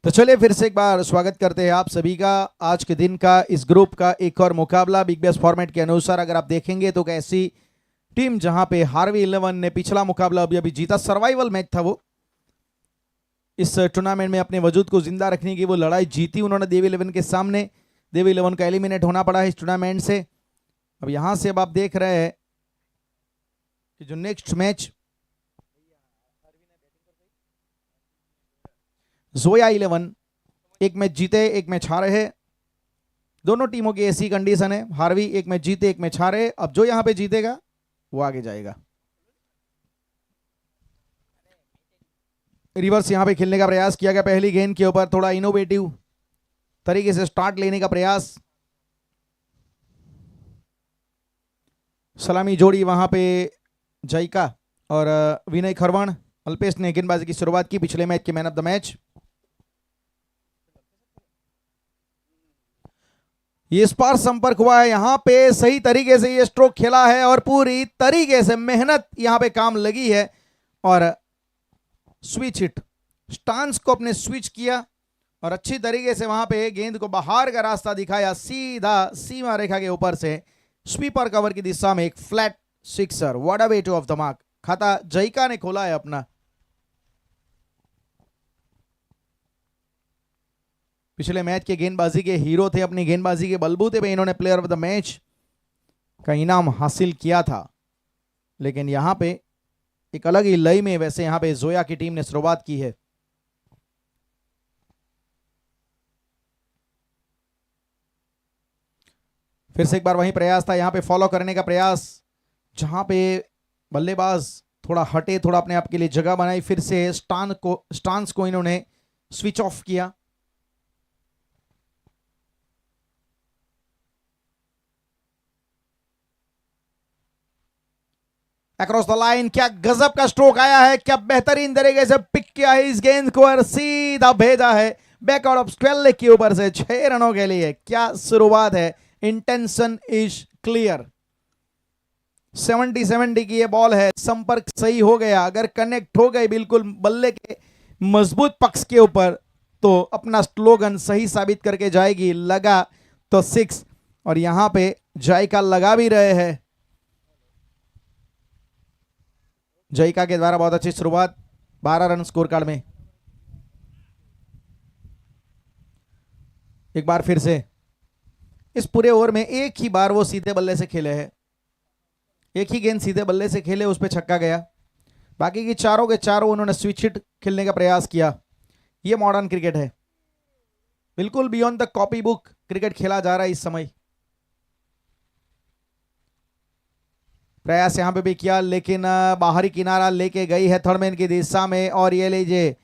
तो चलिए फिर से एक बार स्वागत करते हैं आप सभी का आज के दिन का इस ग्रुप का एक और मुकाबला बिग बैश फॉर्मेट के अनुसार। अगर आप देखेंगे तो ऐसी टीम जहां पे हार्वी 11 ने पिछला मुकाबला अभी अभी जीता, सर्वाइवल मैच था वो, इस टूर्नामेंट में अपने वजूद को जिंदा रखने की वो लड़ाई जीती उन्होंने देवी 11 के सामने। देवी 11 का एलिमिनेट होना पड़ा है इस टूर्नामेंट से। अब यहां से अब आप देख रहे हैं कि जो नेक्स्ट मैच जोया 11 एक मैच जीते एक मैच हारे है। दोनों टीमों की ऐसी कंडीशन है, हार्वी एक मैच जीते एक मैच हारे। अब जो यहां पे जीतेगा वो आगे जाएगा। रिवर्स यहां पे खेलने का प्रयास किया गया, पहली गेंद के ऊपर थोड़ा इनोवेटिव तरीके से स्टार्ट लेने का प्रयास। सलामी जोड़ी वहां पे जयका और विनय खरवण। अल्पेश ने गेंदबाजी की शुरुआत की, पिछले मैच के मैन ऑफ द मैच। ये स्पार संपर्क हुआ है, यहां पे सही तरीके से ये स्ट्रोक खेला है और पूरी तरीके से मेहनत यहां पे काम लगी है और स्विच हिट स्टांस को अपने स्विच किया और अच्छी तरीके से वहां पे गेंद को बाहर का रास्ता दिखाया, सीधा सीमा रेखा के ऊपर से स्वीपर कवर की दिशा में एक flat sixer. What a way two of the mark. खाता जयका ने खोला है अपना। पिछले मैच के गेंदबाजी के हीरो थे, अपनी गेंदबाजी के बलबूते पे इन्होंने प्लेयर ऑफ द मैच का इनाम हासिल किया था। लेकिन यहां पे एक अलग ही लय में वैसे यहां पे जोया की टीम ने शुरुआत की है। फिर से एक बार वही प्रयास था, यहां पे फॉलो करने का प्रयास, जहां पे बल्लेबाज थोड़ा हटे, थोड़ा अपने आप के लिए जगह बनाई। फिर से स्टांस को इन्होंने स्विच ऑफ किया। अक्रॉस द लाइन, क्या गजब का स्ट्रोक आया है, क्या बेहतरीन तरीके से पिक किया है इस गेंद को और सीधा भेजा है बैकआउट ऑफ स्क्वेयर लेग के ऊपर से 6 रनों के लिए। क्या शुरुआत है, इंटेंशन इज क्लियर। 70-70 की ये बॉल है, संपर्क सही हो गया, अगर कनेक्ट हो गई बिल्कुल बल्ले के मजबूत पक्ष के ऊपर तो अपना स्लोगन सही साबित करके जाएगी। लगा तो 6 और यहां पे जायका लगा भी रहे हैं। जयका के द्वारा बहुत अच्छी शुरुआत, 12 रन स्कोर कार्ड में। एक बार फिर से इस पूरे ओवर में एक ही बार वो सीधे बल्ले से खेले हैं, एक ही गेंद सीधे बल्ले से खेले, उस पर छक्का गया। बाकी की चारों के चारों उन्होंने स्विच हिट खेलने का प्रयास किया। ये मॉडर्न क्रिकेट है, बिल्कुल beyond the copy book cricket खेला जा रहा है इस समय। प्रयास यहां पे भी किया लेकिन बाहरी किनारा लेके गई है थर्डमैन की दिशा में और ये लीजिए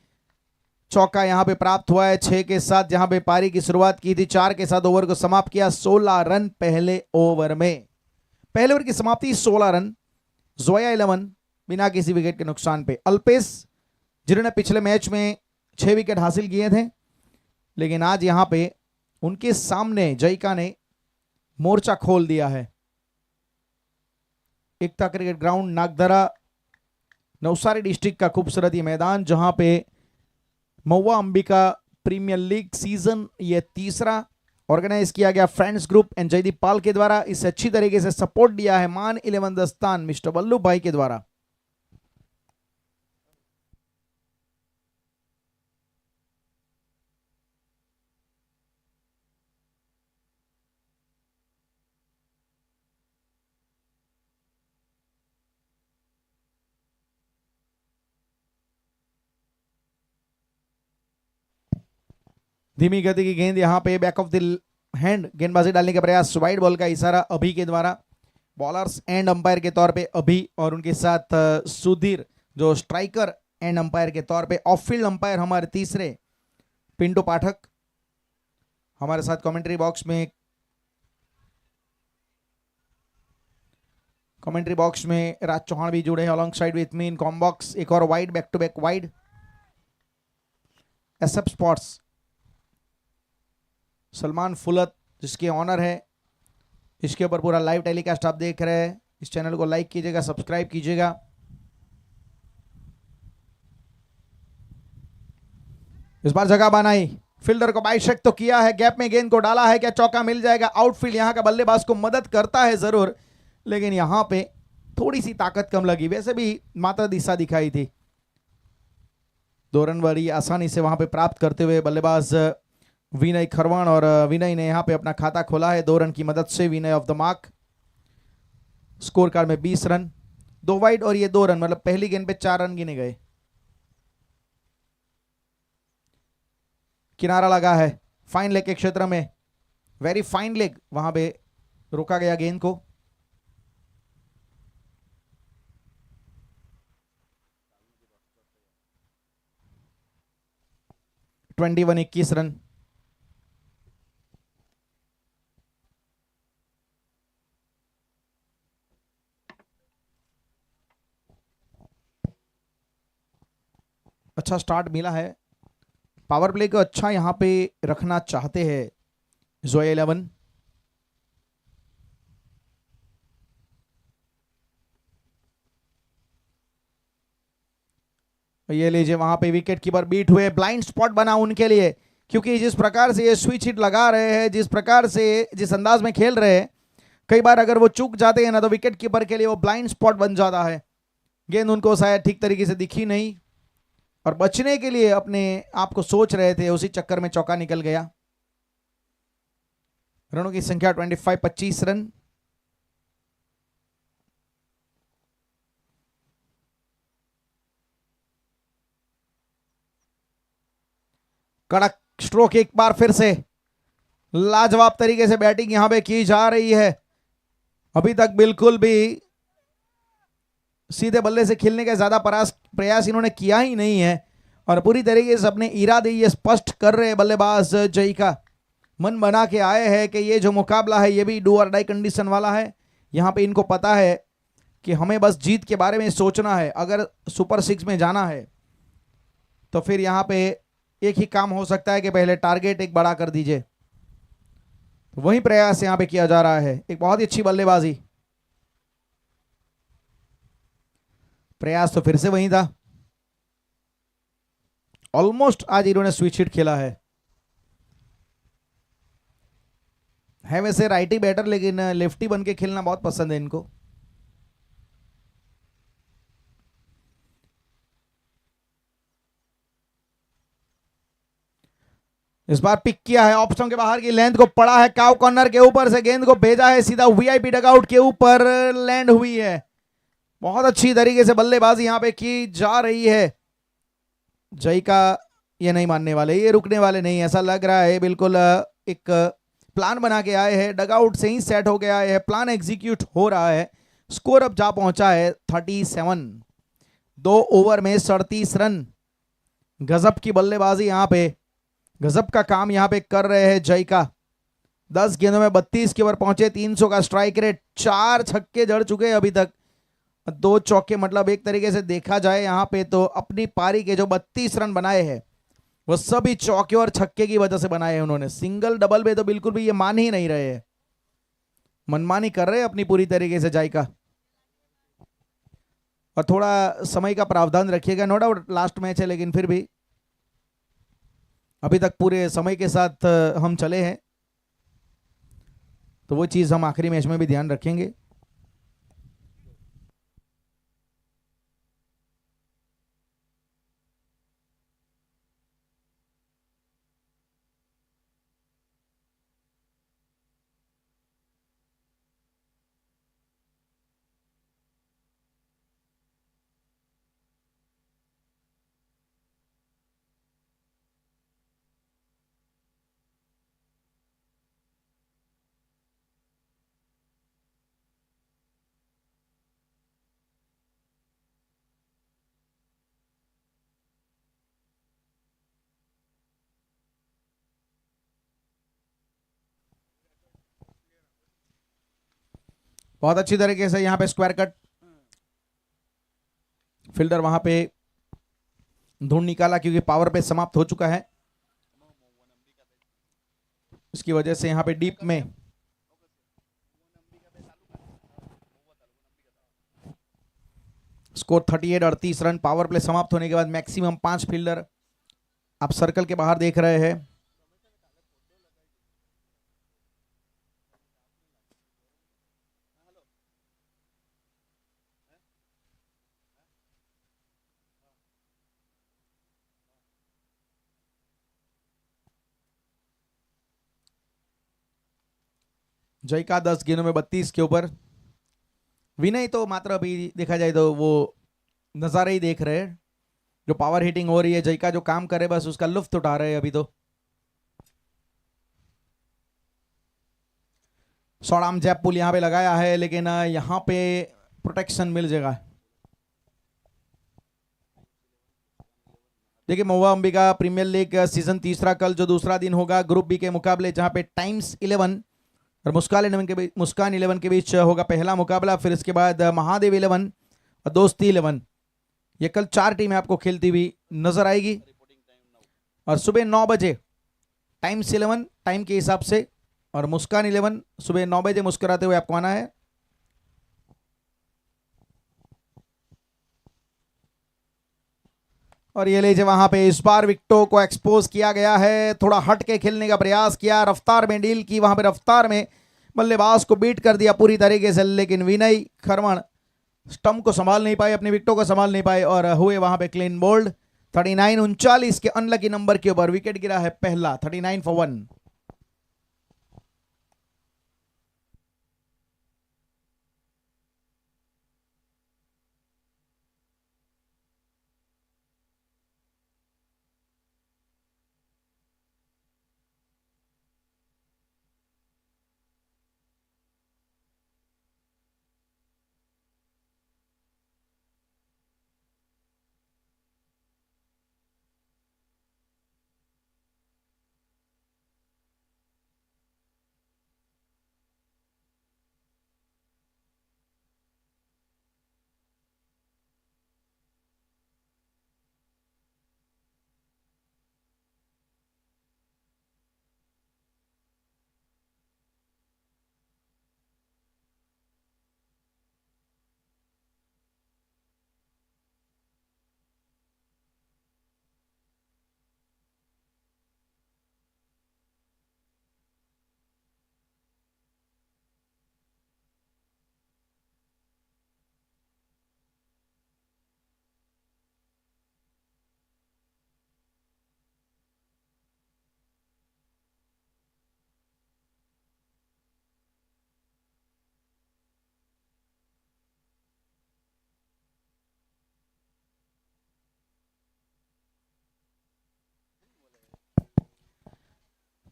चौका यहां पे प्राप्त हुआ है 6 के साथ। जहां पे पारी की शुरुआत की थी 4 के साथ ओवर को समाप्त किया। 16 रन पहले ओवर में, पहले ओवर की समाप्ति 16 रन। जोया 11 बिना किसी विकेट के नुकसान पे। अल्पेश जिन्होंने पिछले मैच में 6 विकेट हासिल किए थे, लेकिन आज यहां पे उनके सामने जयका ने मोर्चा खोल दिया है। एकता क्रिकेट ग्राउंड नागदरा नवसारी डिस्ट्रिक्ट का खूबसूरत ये मैदान, जहां पे महुआ अंबिका प्रीमियर लीग सीजन ये तीसरा ऑर्गेनाइज किया गया फ्रेंड्स ग्रुप एंड जयदीप पाल के द्वारा। इसे अच्छी तरीके से सपोर्ट दिया है मान 11 दस्तान मिस्टर बल्लू भाई के द्वारा। धीमी गति की गेंद यहां पे बैक ऑफ द हैंड गेंदबाजी डालने का प्रयास, वाइड बॉल का इशारा अभी के द्वारा। बॉलर्स एंड अंपायर के तौर पे अभी और उनके साथ सुधीर जो स्ट्राइकर एंड अंपायर के तौर पे। ऑफ फील्ड अंपायर हमारे तीसरे पिंटू पाठक हमारे साथ कमेंट्री बॉक्स में। कमेंट्री बॉक्स में राज चौहान भी जुड़े हैं alongside with me in com box. एक और wide, back to back wide. SF sports Salman Fulat जिसके ऑनर है, इसके ऊपर पूरा लाइव टेलीकास्ट आप देख रहे हैं। इस चैनल को लाइक कीजिएगा, सब्सक्राइब कीजिएगा। इस बार जगह बनाई, फील्डर को बाइशेक तो किया है, गैप में गेंद को डाला है, क्या चौका मिल जाएगा? आउटफील्ड यहां का बल्लेबाज को मदद करता है जरूर, लेकिन यहां पे थोड़ी सी ताकत कम लगी। वैसे भी मात्र दिशा दिखाई थी। 2 रन बड़ी आसानी से वहां पे प्राप्त करते हुए बल्लेबाज विनय खरवाण, और विनय ने यहां पे अपना खाता खोला है 2 रन की मदद से। Vinay off the mark. Score card में 20 रन, 2 वाइड और ये 2 रन, मतलब पहली गेंद पे 4 रन गिने गए। किनारा लगा है फाइन लेग के क्षेत्र में, वेरी फाइन लेग, वहां पे रोका गया गेंद को। Twenty 21 run. अच्छा स्टार्ट मिला है, पावर प्ले को अच्छा यहां पे रखना चाहते हैं जोया 11। ये लीजिए वहां पे विकेट कीपर बीट हुए, ब्लाइंड स्पॉट बना उनके लिए, क्योंकि जिस प्रकार से ये स्विच हिट लगा रहे हैं, जिस प्रकार से जिस अंदाज में खेल रहे हैं, कई बार अगर वो चूक जाते हैं ना तो विकेट कीपर के लिए वो ब्लाइंड स्पॉट बन जाता है। गेंद उनको शायद ठीक तरीके से दिखी नहीं और बचने के लिए अपने आप को सोच रहे थे, उसी चक्कर में चौका निकल गया। रनों की संख्या 25 रन। कड़क स्ट्रोक एक बार फिर से, लाजवाब तरीके से बैटिंग यहां पे की जा रही है। अभी तक बिल्कुल भी सीधे बल्ले से खेलने का ज्यादा प्रयास इन्होंने किया ही नहीं है और पूरी तरीके से अपने इरादे ये स्पष्ट कर रहे हैं बल्लेबाज जय का। मन बना के आए हैं कि ये जो मुकाबला है ये भी डू और डाई कंडीशन वाला है। यहां पे इनको पता है कि हमें बस जीत के बारे में सोचना है। अगर सुपर 6 में जाना है तो फिर यहां पे एक ही काम हो सकता है कि पहले टारगेट एक बड़ा कर दीजिए, तो वही प्रयास यहां पे किया जा रहा है। एक बहुत ही अच्छी बल्लेबाजी, प्रयास तो फिर से वही था। ऑलमोस्ट आज इन्होंने स्विच हिट खेला है वैसे राइटी बैटर, लेकिन लेफ्टी बन के खेलना बहुत पसंद है इनको। इस बार पिक किया है, ऑप्शन के बाहर की लेंथ को पड़ा है, काउ कॉर्नर के ऊपर से गेंद को भेजा है सीधा वीआईपी डगआउट के ऊपर लैंड हुई है। बहुत अच्छी तरीके से बल्लेबाजी यहां पे की जा रही है। जय का ये नहीं मानने वाले, ये रुकने वाले नहीं, ऐसा लग रहा है। बिल्कुल एक प्लान बना के आए हैं, डगआउट से ही सेट हो गया है, प्लान एग्जीक्यूट हो रहा है। स्कोर अब जा पहुंचा है 37, 2 ओवर में 37 रन। गजब की बल्लेबाजी यहां पे, गजब का काम यहां पे कर रहे हैं जय का। 10 गेंदों में 32 के ओवर पहुंचे, 300 का स्ट्राइक रेट, 4 छक्के जड़ चुके हैं अभी तक, 2 चौके। मतलब एक तरीके से देखा जाए यहां पे तो अपनी पारी के जो 32 रन बनाए हैं वो सभी चौके और छक्के की वजह से बनाए हैं उन्होंने। सिंगल डबल में तो बिल्कुल भी ये मान ही नहीं रहे हैं, मनमानी कर रहे हैं अपनी पूरी तरीके से जय का। और थोड़ा समय का प्रावधान रखिएगा, नो डाउट लास्ट मैच है, लेकिन फिर भी अभी तक पूरे समय के साथ हम चले हैं, तो वो चीज हम आखिरी मैच में भी ध्यान रखेंगे। बहुत अच्छी तरीके से यहां पे स्क्वायर कट, फील्डर वहां पे ढूंढ निकाला क्योंकि पावर पे समाप्त हो चुका है, इसकी वजह से यहां पे डीप में स्कोर 38, 38 रन। पावर प्ले समाप्त होने के बाद मैक्सिमम 5 फील्डर आप सर्कल के बाहर देख रहे हैं। जय का 10 गेंदों में 32 के ऊपर। विनय तो मात्र अभी देखा जाए तो वो नजारे ही देख रहे हैं, जो पावर हिटिंग हो रही है, जय का जो काम करे बस उसका लुफ्त उठा रहे हैं अभी तो। शॉर्ट जैप पुल यहां पे लगाया है, लेकिन यहां पे प्रोटेक्शन मिल जाएगा। देखिए महुआ अंबिका प्रीमियर लीग सीजन तीसरा कल जो दूसरा दिन होगा ग्रुप बी के मुकाबले, जहां पे टाइम्स 11 और मुस्कान 11 के बीच होगा पहला मुकाबला। फिर इसके बाद महादेव 11 और दोस्ती 11, ये कल 4 टीमें आपको खेलती हुई नजर आएगी। और सुबह 9 बजे टाइम्स 11 टाइम के हिसाब से और मुस्कान 11 सुबह 9 बजे मुस्कुराते हुए आपको आना है। और ये लीजिए वहां पे इस बार विक्टो को एक्सपोज किया गया है, थोड़ा हट के खेलने का प्रयास किया, रफ्तार में डील की, वहां पे रफ्तार में बल्लेबाज को बीट कर दिया पूरी तरीके से, लेकिन विनय खरवण स्टंप को संभाल नहीं पाए, अपने विकेटों को संभाल नहीं पाए और हुए वहां पे क्लीन बोल्ड। 39 के अनलकी नंबर के ऊपर विकेट गिरा है पहला, 39 फॉर 1।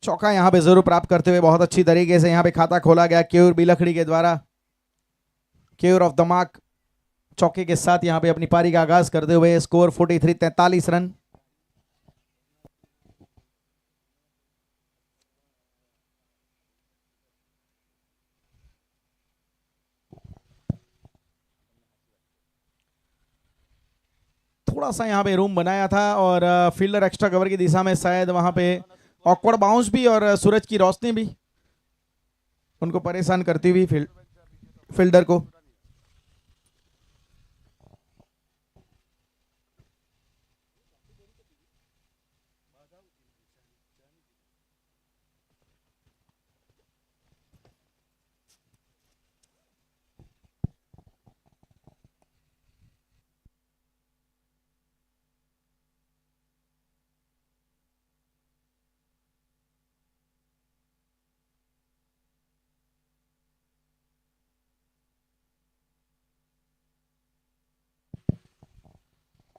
चौका यहां पे जरूर प्राप्त करते हुए बहुत अच्छी तरीके से यहां पे खाता खोला गया केयूर बिलखड़ी के द्वारा। केयूर ऑफ दमाक चौके के साथ यहां पे अपनी पारी का आगाज करते हुए स्कोर 43 रन। थोड़ा सा यहां पे रूम बनाया था और फील्डर एक्स्ट्रा कवर की दिशा में शायद वहां पे ऑकवर्ड बाउंस भी और सूरज की रोशनी भी उनको परेशान करती हुई फील्डर को।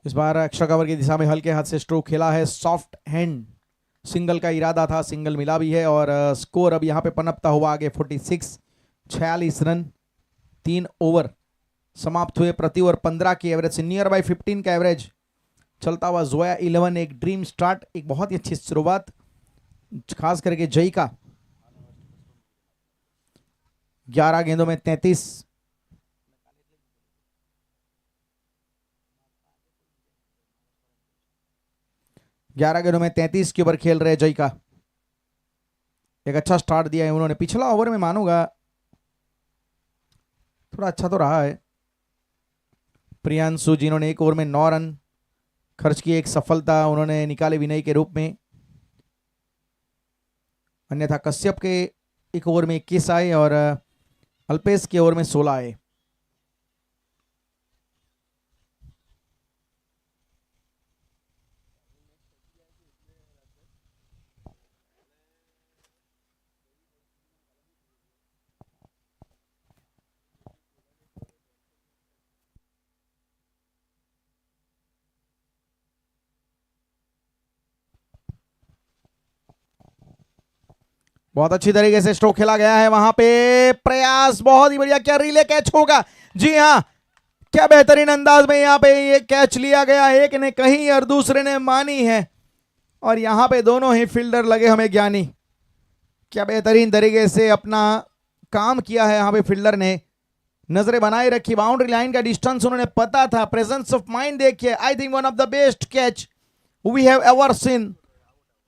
इस बार एक्स्ट्रा कवर की दिशा में हल्के हाथ से स्ट्रोक खेला है, सॉफ्ट हैंड सिंगल का इरादा था, सिंगल मिला भी है और स्कोर अब यहां पे पनपता हुआ आगे 46 रन। 3 ओवर समाप्त हुए, प्रति ओवर 15 की एवरेज से नियर बाय 15 का एवरेज चलता हुआ जोया 11 एक ड्रीम स्टार्ट, एक बहुत ही अच्छी शुरुआत, खास करके जय का 11 गेंदों में 33। 11 गेंदों में 33 के ऊपर खेल रहे जय का, एक अच्छा स्टार्ट दिया है उन्होंने। पिछला ओवर में मानूंगा थोड़ा अच्छा तो रहा है प्रियांशु, जिन्होंने एक ओवर में 9 रन खर्च की एक सफलता उन्होंने निकाली विनय के रूप में। अन्यथा कश्यप के एक ओवर में 21 आए और अल्पेश के ओवर में 16 आए। बहुत अच्छी तरीके से स्ट्रोक खेला गया है वहां पे, प्रयास बहुत ही बढ़िया, क्या रिले कैच होगा? जी हाँ, क्या बेहतरीन अंदाज में यहाँ पे ये कैच लिया गया, एक ने कही और दूसरे ने मानी है, और यहाँ पे दोनों ही फील्डर लगे हमें ज्ञानी। क्या बेहतरीन तरीके से अपना काम किया है यहाँ पे फील्डर ने, नजरें बनाए रखी, बाउंड्री लाइन का डिस्टेंस उन्होंने पता था, प्रेजेंस ऑफ माइंड देखिए। I think one of the best catch we have ever seen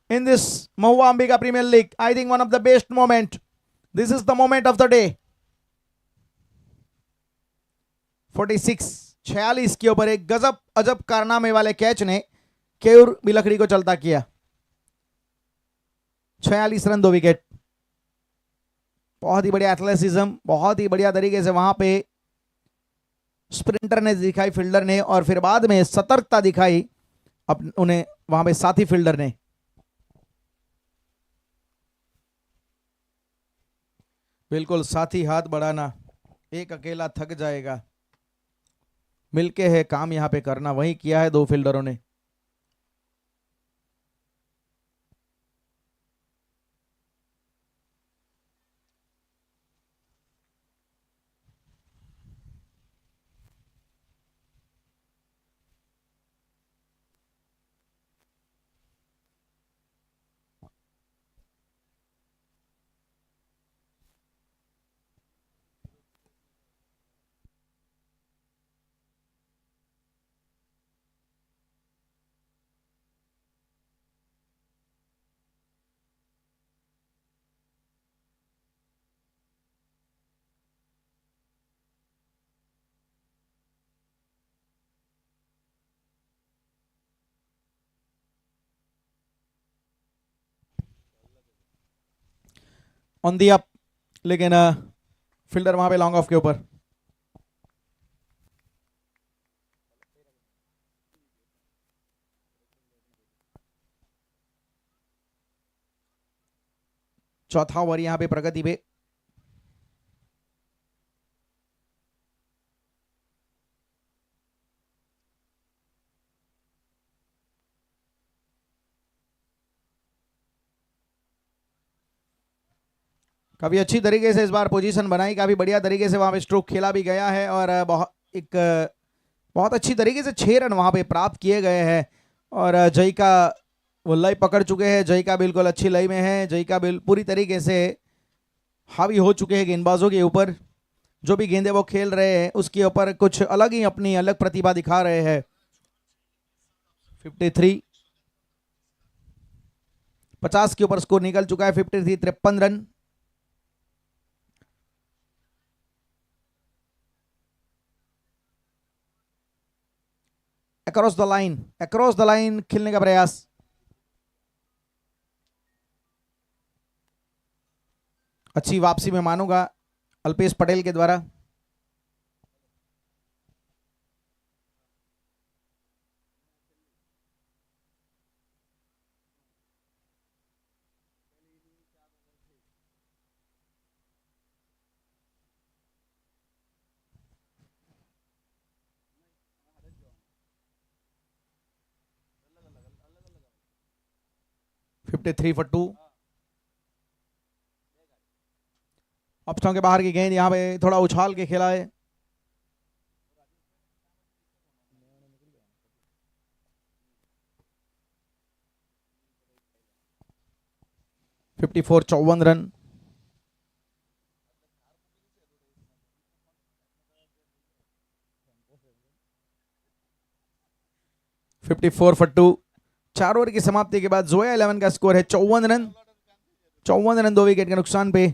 in this Mahua Ambika Premier League. I think one of the best moment. This is the moment of the day. 46 के ऊपर एक गजब अजब कारनामे वाले catch ने केयूर बिलखड़ी को चलता किया। 46 रन 2 विकेट। बहुत ही बढ़िया एथलेटिसिज्म, बहुत ही बढ़िया तरीके से वहां पे स्प्रिंटर ने दिखाई फील्डर ने, और फिर बाद में सतर्कता दिखाई उन्हें वहां पे साथी फील्डर ने। बिल्कुल साथी हाथ बढ़ाना, एक अकेला थक जाएगा, मिलके है काम यहां पे करना, वही किया है दो फील्डरों ने। ऑन दी अप, लेकिन फील्डर वहां पे लॉन्ग ऑफ के ऊपर। चौथा ओवर यहां पे प्रगति पे। काफी अच्छी तरीके से इस बार पोजीशन बनाई, काफी बढ़िया तरीके से वहां पे स्ट्रोक खेला भी गया है, और बहुत अच्छी तरीके से 6 रन वहां पे प्राप्त किए गए हैं। और जय का वो लय पकड़ चुके हैं, जय का बिल्कुल अच्छी लय में है, जय का पूरी तरीके से हावी हो चुके हैं गेंदबाजों के ऊपर, जो भी गेंदे वो खेल रहे हैं उसके ऊपर कुछ अलग ही अपनी अलग प्रतिभा दिखा रहे हैं। 53, 50 के ऊपर स्कोर निकल चुका है। 53, 53 रन। अक्रॉस द लाइन खेलने का प्रयास। अच्छी वापसी में मानूंगा अल्पेश पटेल के द्वारा। Three for 2। ऑप्शन के बाहर की गेंद, यहां पे थोड़ा उछाल के खेला है। Fifty 54 run. 54 फॉर 2। 4 ओवर की समाप्ति के बाद जोया 11 का स्कोर है 54 रन। 54 रन 2 विकेट के नुकसान पे।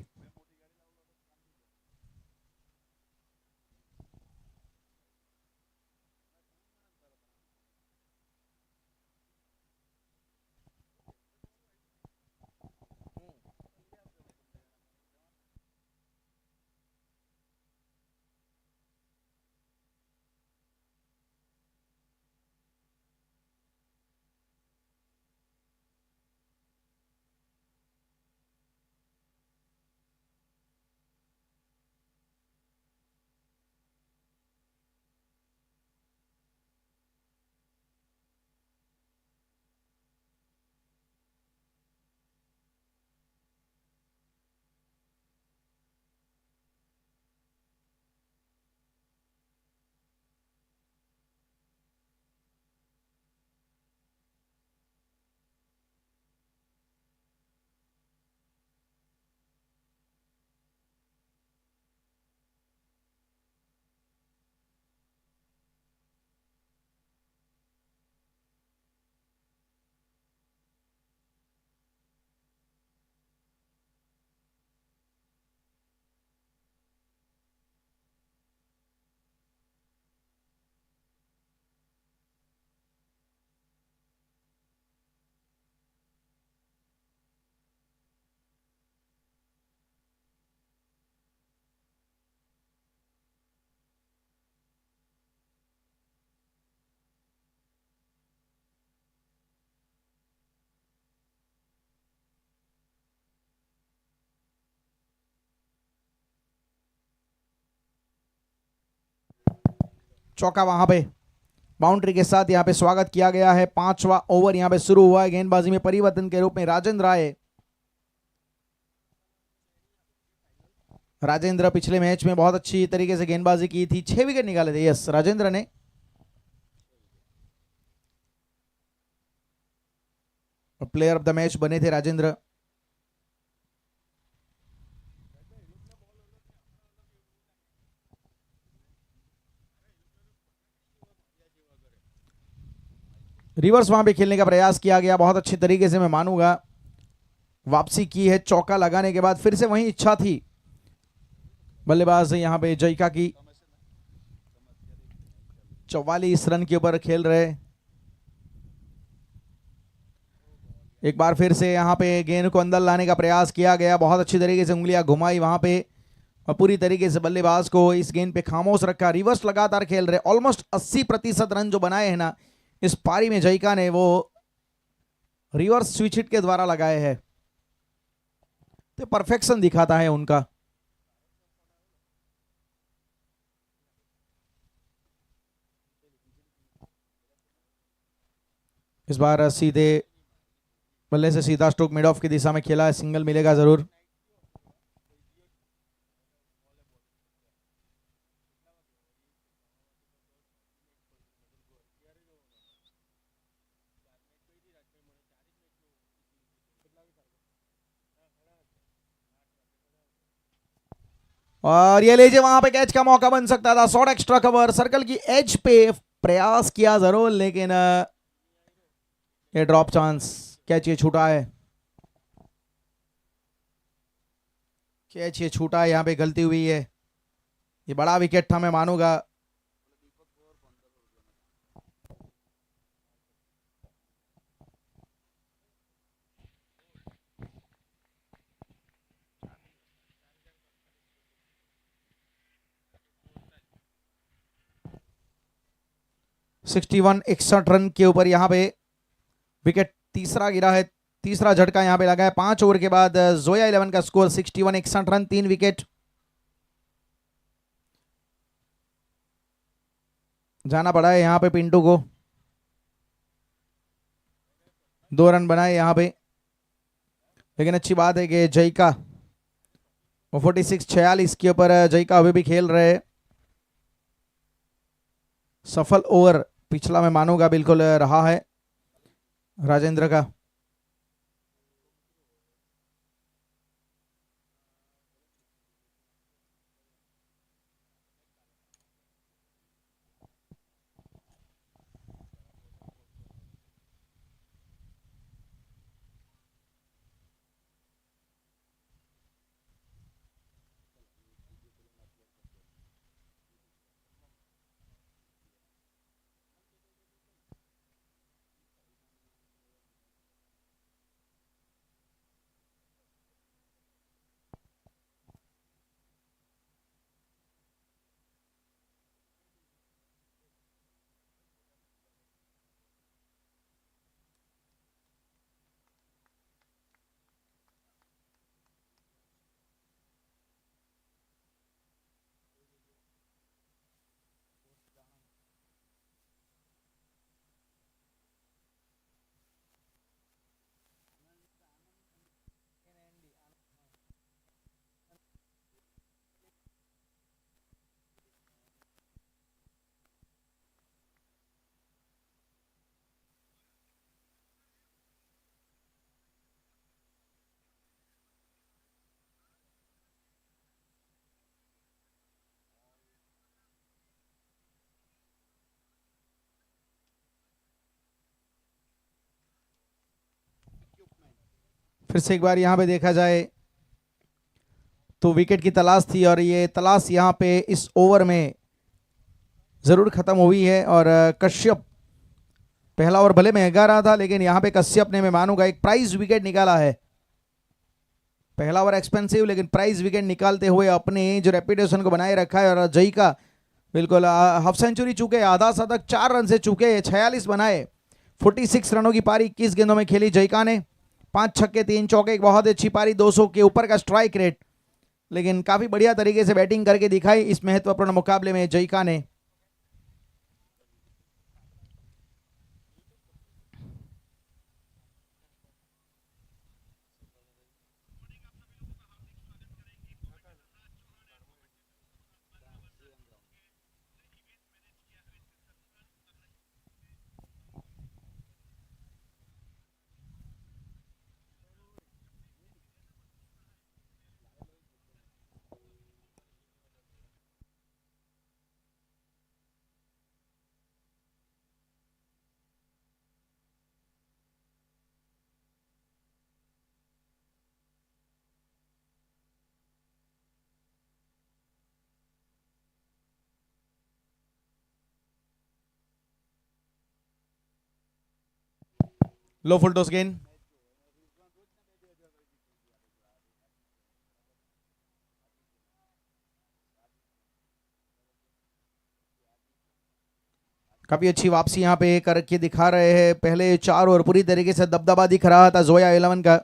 चौका वहां पे बाउंड्री के साथ यहाँ पे स्वागत किया गया है। 5वां ओवर यहाँ पे शुरू हुआ है। गेंदबाजी में परिवर्तन के रूप में राजेंद्र आए। राजेंद्र पिछले मैच में बहुत अच्छी तरीके से गेंदबाजी की थी, 6 विकेट निकाले थे। यस, राजेंद्र ने। प्लेयर ऑफ द मैच बने थे राजेंद्र। रिवर्स वहां पे खेलने का प्रयास किया गया, बहुत अच्छी तरीके से मैं मानूंगा। वापसी की है चौका लगाने के बाद, फिर से वही इच्छा थी बल्लेबाज यहां पे जयका की। 44 रन के ऊपर खेल रहे। एक बार फिर से यहां पे गेंद को अंदर लाने का प्रयास किया गया, बहुत अच्छी तरीके से उंगलियां घुमाई वहां पे और पूरी तरीके से बल्लेबाज को इस गेंद पे खामोश रखा। रिवर्स लगातार खेल रहे। ऑलमोस्ट 80% रन जो बनाए हैं ना इस पारी में जयका ने, वो रिवर्स स्विच हिट के द्वारा लगाए हैं। तो परफेक्शन दिखाता है उनका। इस बार सीधे बल्ले से सीधा स्ट्रोक मिड ऑफ की दिशा में खेला है, सिंगल मिलेगा जरूर। और ये लीजिए वहां पे कैच का मौका बन सकता था। शॉर्ट एक्स्ट्रा कवर सर्कल की एज पे प्रयास किया जरूर, लेकिन ये ड्रॉप चांस। कैच ये छूटा है, कैच ये छूटा है, यहां पे गलती हुई है। ये बड़ा विकेट था मैं मानूंगा। (61) 61 रन के ऊपर यहां पे विकेट तीसरा गिरा है, तीसरा झटका यहां पे लगा है। 5 ओवर के बाद जोया 11 का स्कोर 61 61 रन, 3 विकेट। जाना पड़ा है यहां पे पिंटू को। 2 रन बनाए यहां पे, लेकिन अच्छी बात है कि जयका 46 46 के ऊपर जयका अभी भी खेल रहे हैं। सफल ओवर पिछला मैं मानूंगा बिल्कुल रहा है राजेंद्र का। फिर से एक बार यहां पे देखा जाए तो विकेट की तलाश थी और ये तलाश यहां पे इस ओवर में जरूर खत्म हुई है। और कश्यप पहला ओवर भले महंगा रहा था, लेकिन यहां पे कश्यप ने मैं मानूंगा एक प्राइज विकेट निकाला है। पहला ओवर एक्सपेंसिव, लेकिन प्राइज विकेट निकालते हुए अपने जो रेपुटेशन को बनाए रखा है। और जयका बिल्कुल हाफ सेंचुरी चूके, आधा शतक 4 रन से चूके, 46 बनाए। 46 रनों की पारी 21 गेंदों में खेली जयका ने। 5 छक्के 3 चौके, एक बहुत अच्छी पारी, 200 के ऊपर का स्ट्राइक रेट, लेकिन काफी बढ़िया तरीके से बैटिंग करके दिखाई इस महत्वपूर्ण मुकाबले में जयका ने। लो फुल टॉस गेंद, काफी अच्छी वापसी यहाँ पे करके दिखा रहे हैं। पहले 4 ओवर पूरी तरीके से दबदबा दिख रहा था जोया 11 का,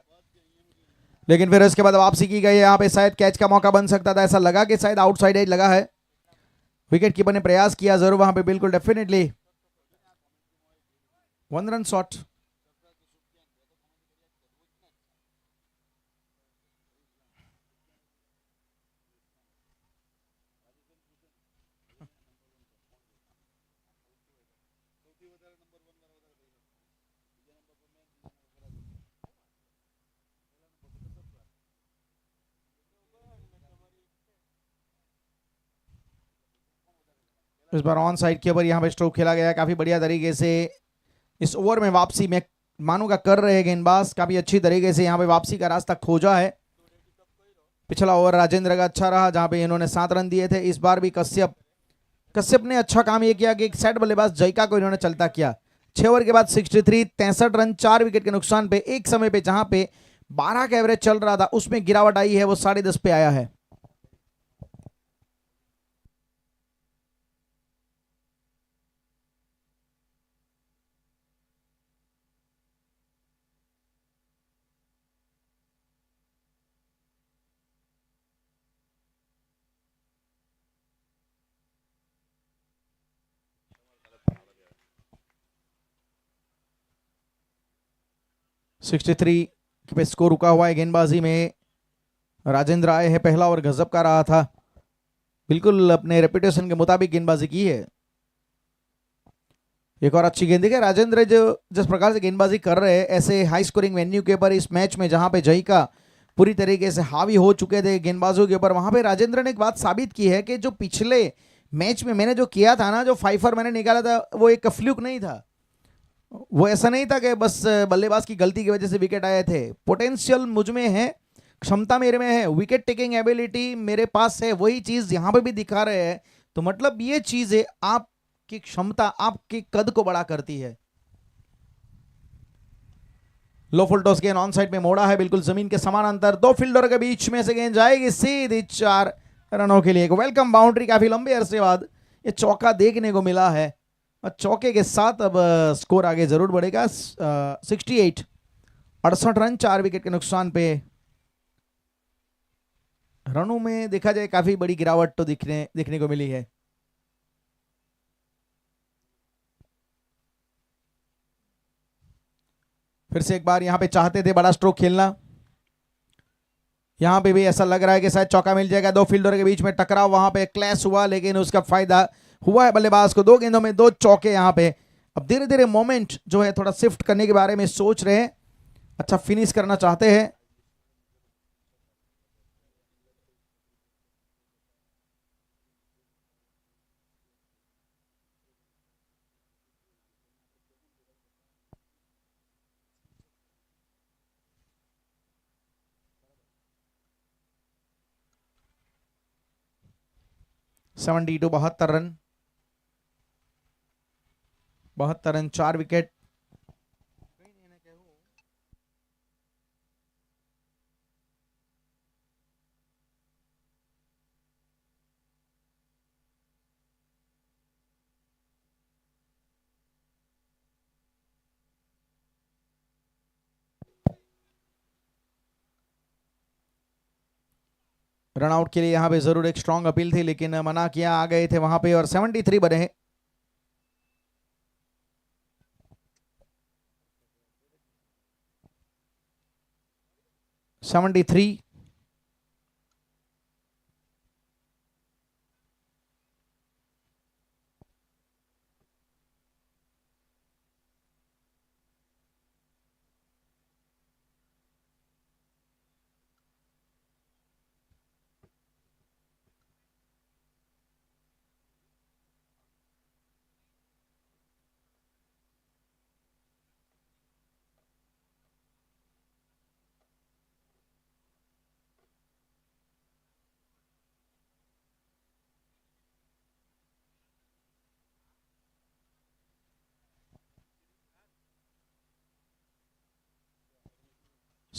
लेकिन फिर उसके बाद वापसी की गई। यहाँ पे शायद कैच का मौका बन सकता था, ऐसा लगा कि शायद आउटसाइड एज लगा है। विकेट कीपर ने प्रयास किया जरूर वहां पे, बिल्कुल डेफिनेटली 1 रन शॉट। इस बार ऑन साइड के ऊपर यहाँ पे स्ट्रोक खेला गया, काफी बढ़िया तरीके से इस ओवर में वापसी में मानूंगा कर रहे हैं गेंदबाज, काफी अच्छी तरीके से यहाँ पे वापसी का रास्ता खोजा है। पिछला ओवर राजेंद्र का अच्छा रहा जहां पे इन्होंने 7 रन दिए थे। इस बार भी कश्यप ने अच्छा काम ये किया कि एक सेट बल्लेबाज जयका को इन्होंने चलता किया। 6 ओवर के बाद 63, 63 रन 4 विकेट के नुकसान पे, एक समय पे जहां पे 12 का एवरेज चल रहा था उसमें गिरावट आई है, वो 10.5 पे आया है। सिक्सटी थ्री पे स्कोर रुका हुआ है। गेंदबाजी में राजेंद्र आए हैं, पहला ओवर गजब का रहा था, बिल्कुल अपने रेपुटेशन के मुताबिक गेंदबाजी की है। एक और अच्छी गेंद देखिए राजेंद्र जो जिस प्रकार से गेंदबाजी कर रहे हैं, ऐसे हाई स्कोरिंग वेन्यू के ऊपर इस मैच में जहां पे जय का पूरी तरीके से हावी हो चुके थे गेंदबाजों के ऊपर, वहां पे राजेंद्र ने एक बात साबित की है कि जो पिछले मैच में मैंने जो किया था ना, जो 5 मैंने निकाला था, वो एक फ्लूक नहीं था। वो ऐसा नहीं था कि बस बल्लेबाज की गलती की वजह से विकेट आए थे। पोटेंशियल मुझ में है, क्षमता मेरे में है, विकेट टेकिंग एबिलिटी मेरे पास है, वही चीज यहां पे भी दिखा रहे हैं। तो मतलब ये चीजें आपकी क्षमता आपके कद को बड़ा करती है। लो फुल टॉस गेंद ऑन साइड में मोड़ा है, बिल्कुल जमीन के समानांतर, दो फील्डर के बीच में से गेंद जाएगी सीधी 4 रनों के लिए। एक वेलकम बाउंड्री, काफी लंबे अरसे बाद ये चौका देखने को मिला है, और चौके के साथ अब स्कोर आगे जरूर बढ़ेगा। 68, 68 रन 4 विकेट के नुकसान पे। रनों में देखा जाए काफी बड़ी गिरावट तो दिखने को मिली है। फिर से एक बार यहां पे चाहते थे बड़ा स्ट्रोक खेलना, यहां पे भी ऐसा लग रहा है कि शायद चौका मिल जाएगा। दो फील्डर के बीच में टकराव, वहां पे क्लैश हुआ, लेकिन उसका फायदा हुआ है बल्लेबाज को। 2 गेंदों में 2 चौके यहां पे। अब धीरे धीरे मोमेंट जो है थोड़ा शिफ्ट करने के बारे में सोच रहे हैं, अच्छा फिनिश करना चाहते हैं। Seventy two 72 run, 72 run 4 wicket. Run out के लिए यहाँ पे जरूर एक स्ट्रांग अपील थी, लेकिन मना किया, आ गए थे वहां पे, और 73 बने हैं। Seventy three.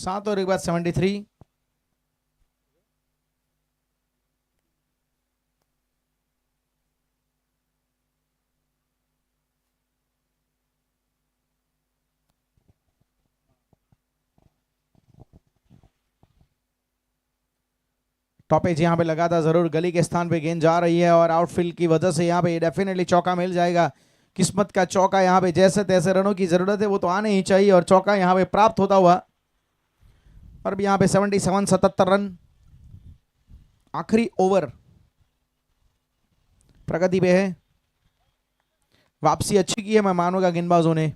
7 ओवर के बाद 73। टॉप एज यहाँ पे लगा था, जरूर गली के स्थान पे गेंद जा रही है और आउटफील्ड की वजह से यहाँ पे डेफिनेटली चौका मिल जाएगा। किस्मत का चौका, यहाँ पे जैसे तैसे रनों की जरूरत है वो तो आने ही चाहिए और चौका यहाँ पे प्राप्त होता हुआ। और भी यहाँ पे 77 रन आखिरी ओवर प्रगति पे है। वापसी अच्छी की है मैं मानूंगा गेंदबाजों ने।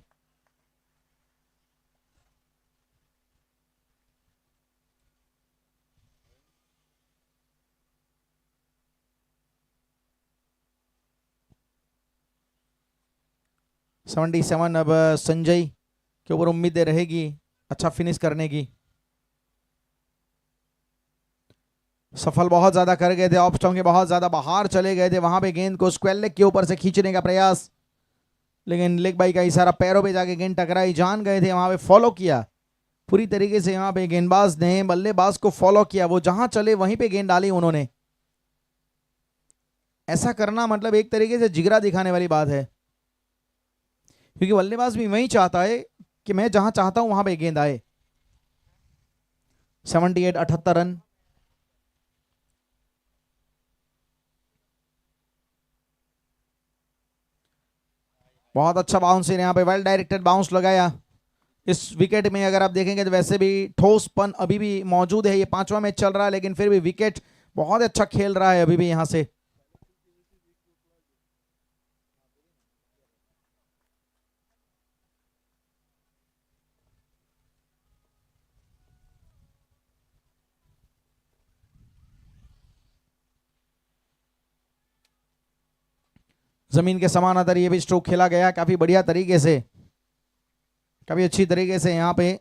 सेवेंटी सेवन अब संजय के ऊपर उम्मीदें रहेगी अच्छा फिनिश करने की। सफल बहुत ज्यादा कर गए थे, ऑफ स्टंप के बहुत ज्यादा बाहर चले गए थे, वहां पे गेंद को स्क्वायर लेग के ऊपर से खींचने का प्रयास, लेकिन लेग बाई का इशारा, पैरों पे जाके गेंद टकराई, जान गए थे, वहां पे फॉलो किया पूरी तरीके से। यहाँ पे गेंदबाज ने बल्लेबाज को फॉलो किया, वो जहां चले वहीं पे गेंद डाली उन्होंने। ऐसा करना मतलब एक तरीके से जिगरा दिखाने वाली बात है, क्योंकि बल्लेबाज भी वही चाहता है कि मैं जहां चाहता हूं वहां पे गेंद आए। 78 रन। बहुत अच्छा बाउंस है यहाँ पे, वेल डायरेक्टेड बाउंस लगाया। इस विकेट में अगर आप देखेंगे तो वैसे भी ठोसपन अभी भी मौजूद है। ये 5वां मैच चल रहा है लेकिन फिर भी विकेट बहुत अच्छा खेल रहा है अभी भी यहां से। जमीन के समानांतर ये भी स्ट्रोक खेला गया काफी बढ़िया तरीके से, काफी अच्छी तरीके से यहाँ पे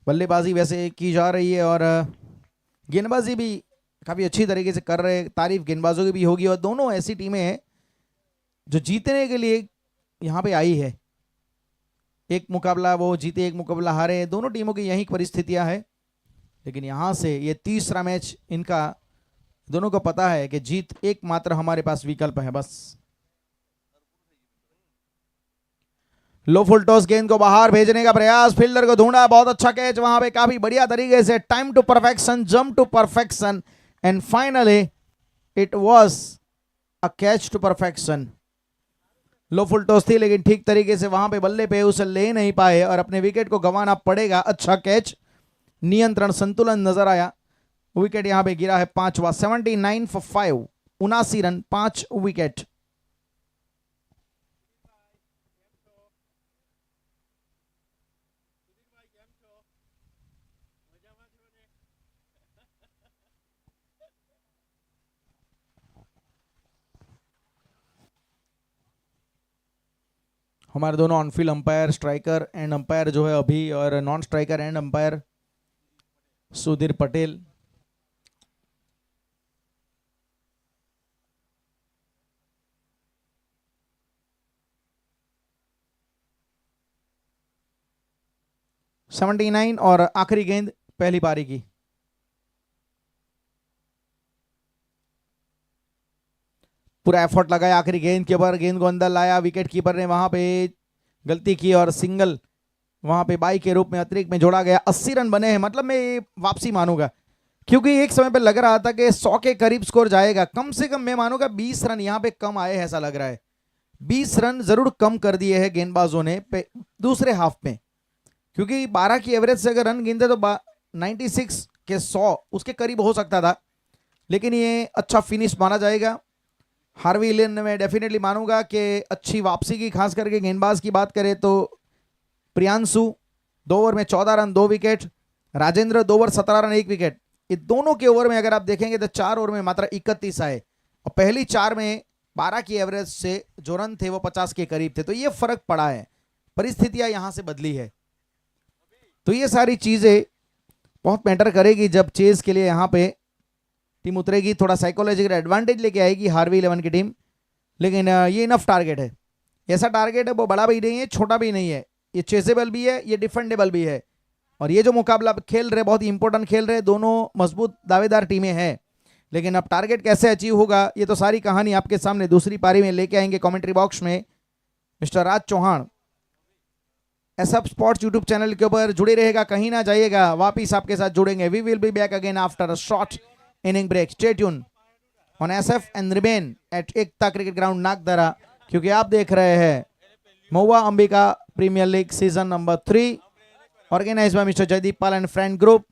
बल्लेबाजी वैसे की जा रही है और गेंदबाजी भी काफी अच्छी तरीके से कर रहे हैं। तारीफ गेंदबाजों की भी होगी और दोनों ऐसी टीमें हैं जो जीतने के लिए यहाँ पे आई है। एक मुकाबला वो जीते, एक मुकाबला हारे, दोनों टीमों की यही परिस्थितियां है। लेकिन यहाँ से ये तीसरा मैच इनका, दोनों को पता है कि जीत एकमात्र हमारे पास विकल्प है बस। लो फुल टॉस, गेंद को बाहर भेजने का प्रयास, फील्डर को ढूंढा, बहुत अच्छा कैच वहां पे, काफी बढ़िया तरीके से, time to perfection, jump to perfection and finally it was a catch to perfection. Low full toss थी लेकिन ठीक तरीके से वहां पे बल्ले पे उसे ले नहीं पाए और अपने विकेट को गंवाना पड़ेगा। अच्छा कैच, नियंत्रण संतुलन नजर आया। विकेट यहां पे गिरा है 5वां। 79 फॉर 5, 79 रन, 5 विकेट। हमारे दोनों on-field umpire, striker end umpire जो है अभी, और non striker end umpire Sudhir Patel. Seventy 79 और आखिरी गेंद पहली पारी की। पूरा एफर्ट लगाया आखिरी गेंद के ऊपर, गेंद को अंदर लाया, विकेट कीपर ने वहां पे गलती की और सिंगल वहां पे बाई के रूप में अतिरिक्त में जोड़ा गया। 80 रन बने हैं, मतलब मैं ये वापसी मानूंगा, क्योंकि एक समय पे लग रहा था कि 100 के करीब स्कोर जाएगा। कम से कम मैं मानूंगा 20 रन यहाँ पे कम आए, ऐसा लग रहा है। 20 रन जरूर कम कर दिए हैं गेंदबाजों ने दूसरे हाफ में, क्योंकि 12 की एवरेज से अगर रन गिनते तो 96 के 100 उसके करीब हो सकता था, लेकिन ये अच्छा फिनिश माना जाएगा। हार्वी इलेन में डेफिनेटली मानूंगा कि अच्छी वापसी की, खास करके गेंदबाज की बात करें तो प्रियांशु 2 ओवर में 14 run 2 wicket, Rajendra 2 over 17 run 1 wicket. ये दोनों के ओवर में अगर आप देखेंगे तो 4 ओवर में मात्र 31 आए और पहली 4 में 12 की एवरेज से जो रन थे वो 50 के करीब थे। तो ये फर्क पड़ा है, परिस्थितियां यहां से बदली है। तो ये सारी चीजें बहुत मैटर करेगी जब चेज के लिए यहाँ पे टीम उतरेगी। थोड़ा साइकोलॉजिकल एडवांटेज लेके आएगी हार्वी 11 की टीम, लेकिन ये इनफ टारगेट है। ऐसा टारगेट है वो बड़ा भी नहीं है, छोटा भी नहीं है, ये चेसेबल भी है, ये डिफेंडेबल भी है। और ये जो मुकाबला खेल रहे बहुत ही इंपॉर्टेंट खेल रहे, दोनों मजबूत दावेदार टीमें हैं, लेकिन अब टारगेट कैसे अचीव होगा ये तो सारी कहानी आपके सामने दूसरी पारी में लेके आएंगे कमेंट्री बॉक्स में mister Raj Chauhan. SF sports YouTube channel के ऊपर जुड़े रहेगा, कहीं ना जाइएगा, वापिस आपके साथ जुड़ेंगे। We will be back again after a short inning break. Stay tune on SF and remain at Ekta cricket ground Nagdara, क्योंकि आप देख रहे हैं Mahua Ambika premier league season number 3 organised by mister Jaydeep Pal and friend group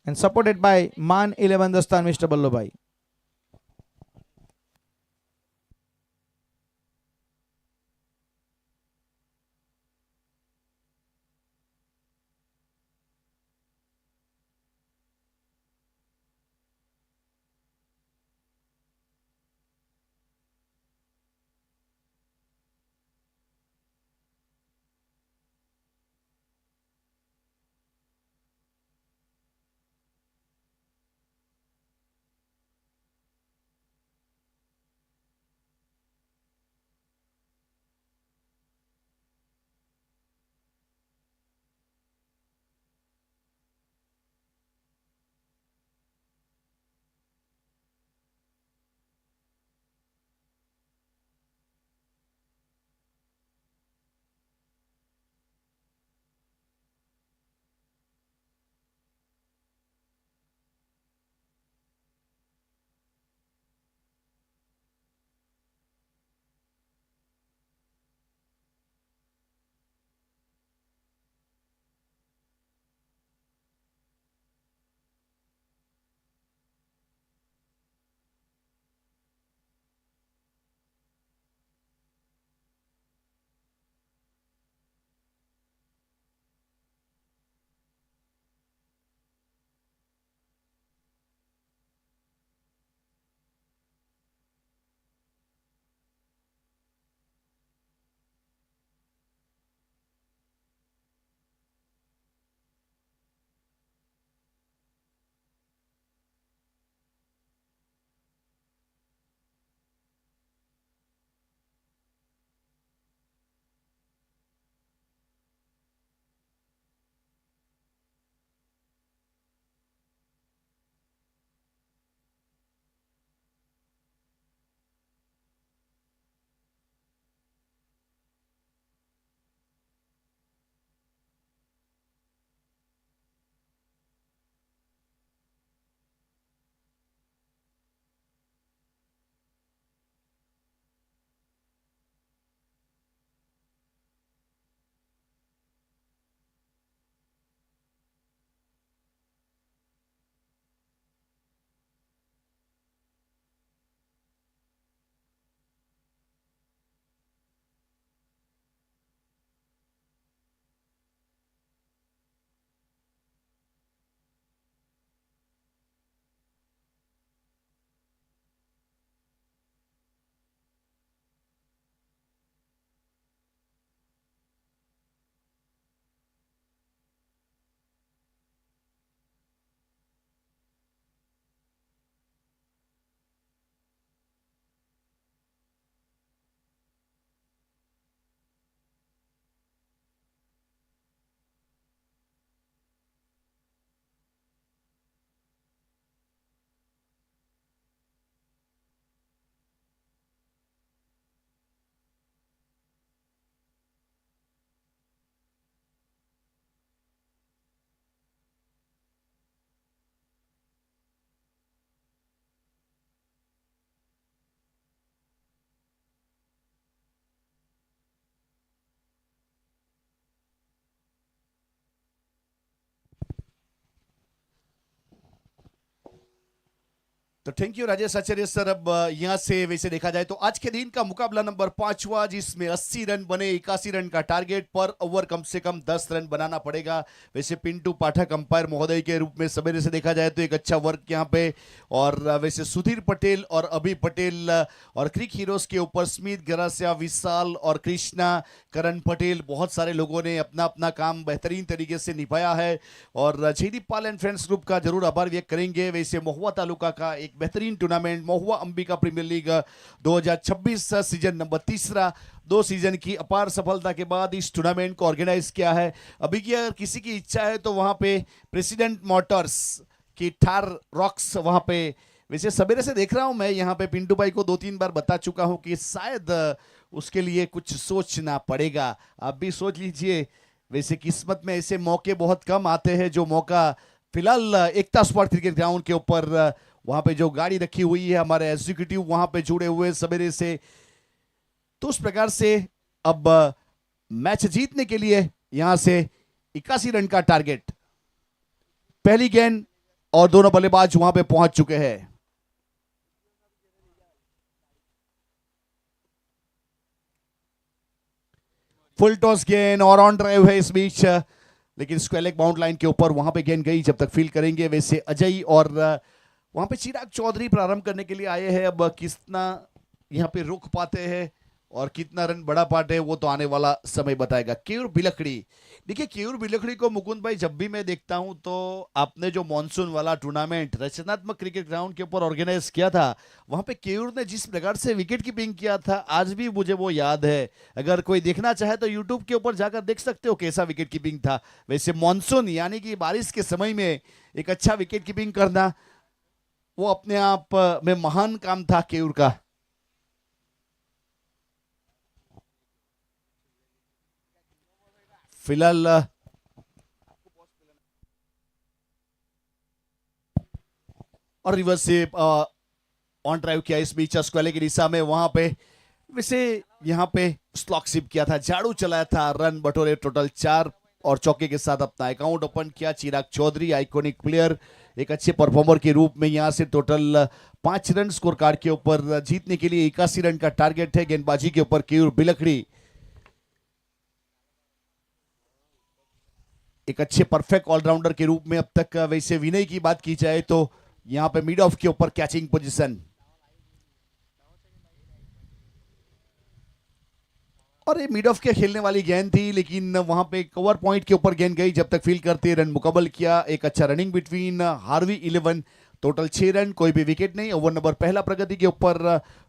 and supported by Maan 11 Dastan mister Ballu भाई। तो thank you Rajesh Acharya sir. अब यहां से वैसे देखा जाए तो आज के दिन का मुकाबला नंबर 5वां, जिसमें 80 रन बने, 81 रन का टारगेट, पर ओवर कम से कम 10 रन बनाना पड़ेगा। वैसे पिंटू पाठक अंपायर महोदय के रूप में सवेरे से देखा जाए तो एक अच्छा वर्क यहां पे, और वैसे सुधीर पटेल और अभी पटेल और क्रिक हीरोज के ऊपर स्मिथ, गरासिया, विशाल और कृष्णा, करण पटेल, बहुत सारे लोगों ने अपना अपना काम बेहतरीन तरीके से निभाया है और Jaideep Pal and friends group का जरूर आभार व्यक्त करेंगे। वैसे महुआ तालुका का एक बेहतरीन tournament Mahua Ambika premier league 2026 season number 3, 2 season की अपार सफलता के बाद इस टूर्नामेंट को ऑर्गेनाइज किया है। अभी की अगर किसी की इच्छा है तो वहां पे प्रेसिडेंट मोटर्स की थार रॉक्स वहां पे, वैसे सवेरे से देख रहा हूं मैं यहाँ पे पिंटू भाई को 2-3 बार बता चुका हूं कि शायद उसके लिए कुछ सोचना पड़ेगा। आप भी सोच लीजिए, वैसे किस्मत में ऐसे मौके बहुत कम आते हैं जो मौका फिलहाल एकता स्पोर्ट क्रिकेट ग्राउंड के ऊपर वहां पे जो गाड़ी रखी हुई है हमारे एग्जीक्यूटिव वहां पे जुड़े हुए सवेरे से, तो उस प्रकार से अब मैच जीतने के लिए यहां से 81 रन का टारगेट, पहली गेंद और दोनों बल्लेबाज वहां पे पहुंच चुके हैं। फुल टॉस गेंद और ऑन ड्राइव है इस बीच, लेकिन स्क्वेलिक बाउंड लाइन के ऊपर वहां पे गेंद गई, जब तक फील करेंगे। वैसे अजय और वहां पे चिराग चौधरी प्रारंभ करने के लिए आए हैं। अब कितना यहां पे रुक पाते हैं और कितना रन बढ़ा पाते हैं वो तो आने वाला समय बताएगा। केयूर बिलखड़ी, देखिए केयूर बिलखड़ी को मुकुंद भाई जब भी मैं देखता हूं तो आपने जो मॉनसून वाला टूर्नामेंट रचनात्मक क्रिकेट ग्राउंड के ऊपर ऑर्गेनाइज किया था, वहां पे केयूर ने जिस प्रकार से विकेट कीपिंग किया था आज भी मुझे वो याद है। अगर कोई देखना चाहे तो यूट्यूब के ऊपर जाकर देख सकते हो कैसा विकेट कीपिंग था। वैसे मॉनसून यानी कि बारिश के समय में एक अच्छा विकेट कीपिंग करना वो अपने आप में महान काम था केयूर का। फिलहाल और रिवर्स से ऑन ड्राइव किया इस बीच स्क्वेले की दिशा में, वहां पे वैसे यहां पे स्लॉक सिप किया था, झाड़ू चलाया था, रन बटोरे टोटल 4 और चौके के साथ अपना अकाउंट ओपन किया। चिराग चौधरी आइकॉनिक प्लेयर, एक अच्छे परफॉर्मर के रूप में यहां से टोटल 5 रन स्कोर कार्ड के ऊपर जीतने के लिए 81 रन का टारगेट है। गेंदबाजी के ऊपर केयूर बिलखड़ी एक अच्छे परफेक्ट ऑलराउंडर के रूप में अब तक। वैसे विनय की बात की जाए तो यहां पे मिड ऑफ के ऊपर कैचिंग पोजीशन, और ये मिड ऑफ के खेलने वाली गेंद थी, लेकिन वहां पे कवर पॉइंट के ऊपर गेंद गई, जब तक फील करते रन मुकम्मल किया। एक अच्छा running between Harvey 11, total 6 run, कोई भी विकेट नहीं। ओवर नंबर पहला प्रगति के ऊपर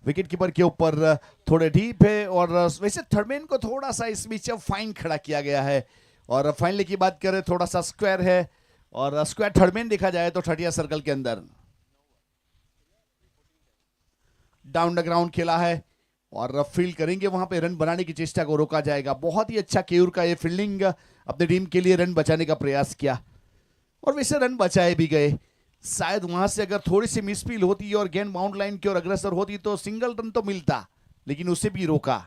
विकेट कीपर के ऊपर थोड़े डीप है, और वैसे थर्डमैन को थोड़ा सा इस बीच फाइन खड़ा किया गया है। और फाइनली की बात करें थोड़ा सा स्क्वायर है, और स्क्वायर थर्डमैन देखा जाए तो 30 सर्कल के अंदर डाउन द ग्राउंड खेला है, और फील्ड करेंगे वहां पे रन बनाने की चेष्टा को रोका जाएगा। बहुत ही अच्छा केयूर का ये फील्डिंग, अपने टीम के लिए रन बचाने का प्रयास किया और वैसे रन बचाए भी गए। शायद वहां से अगर थोड़ी सी मिसफील होती और गेंद बाउंड लाइन की ओर अग्रसर होती तो सिंगल रन तो मिलता, लेकिन उसे भी रोका।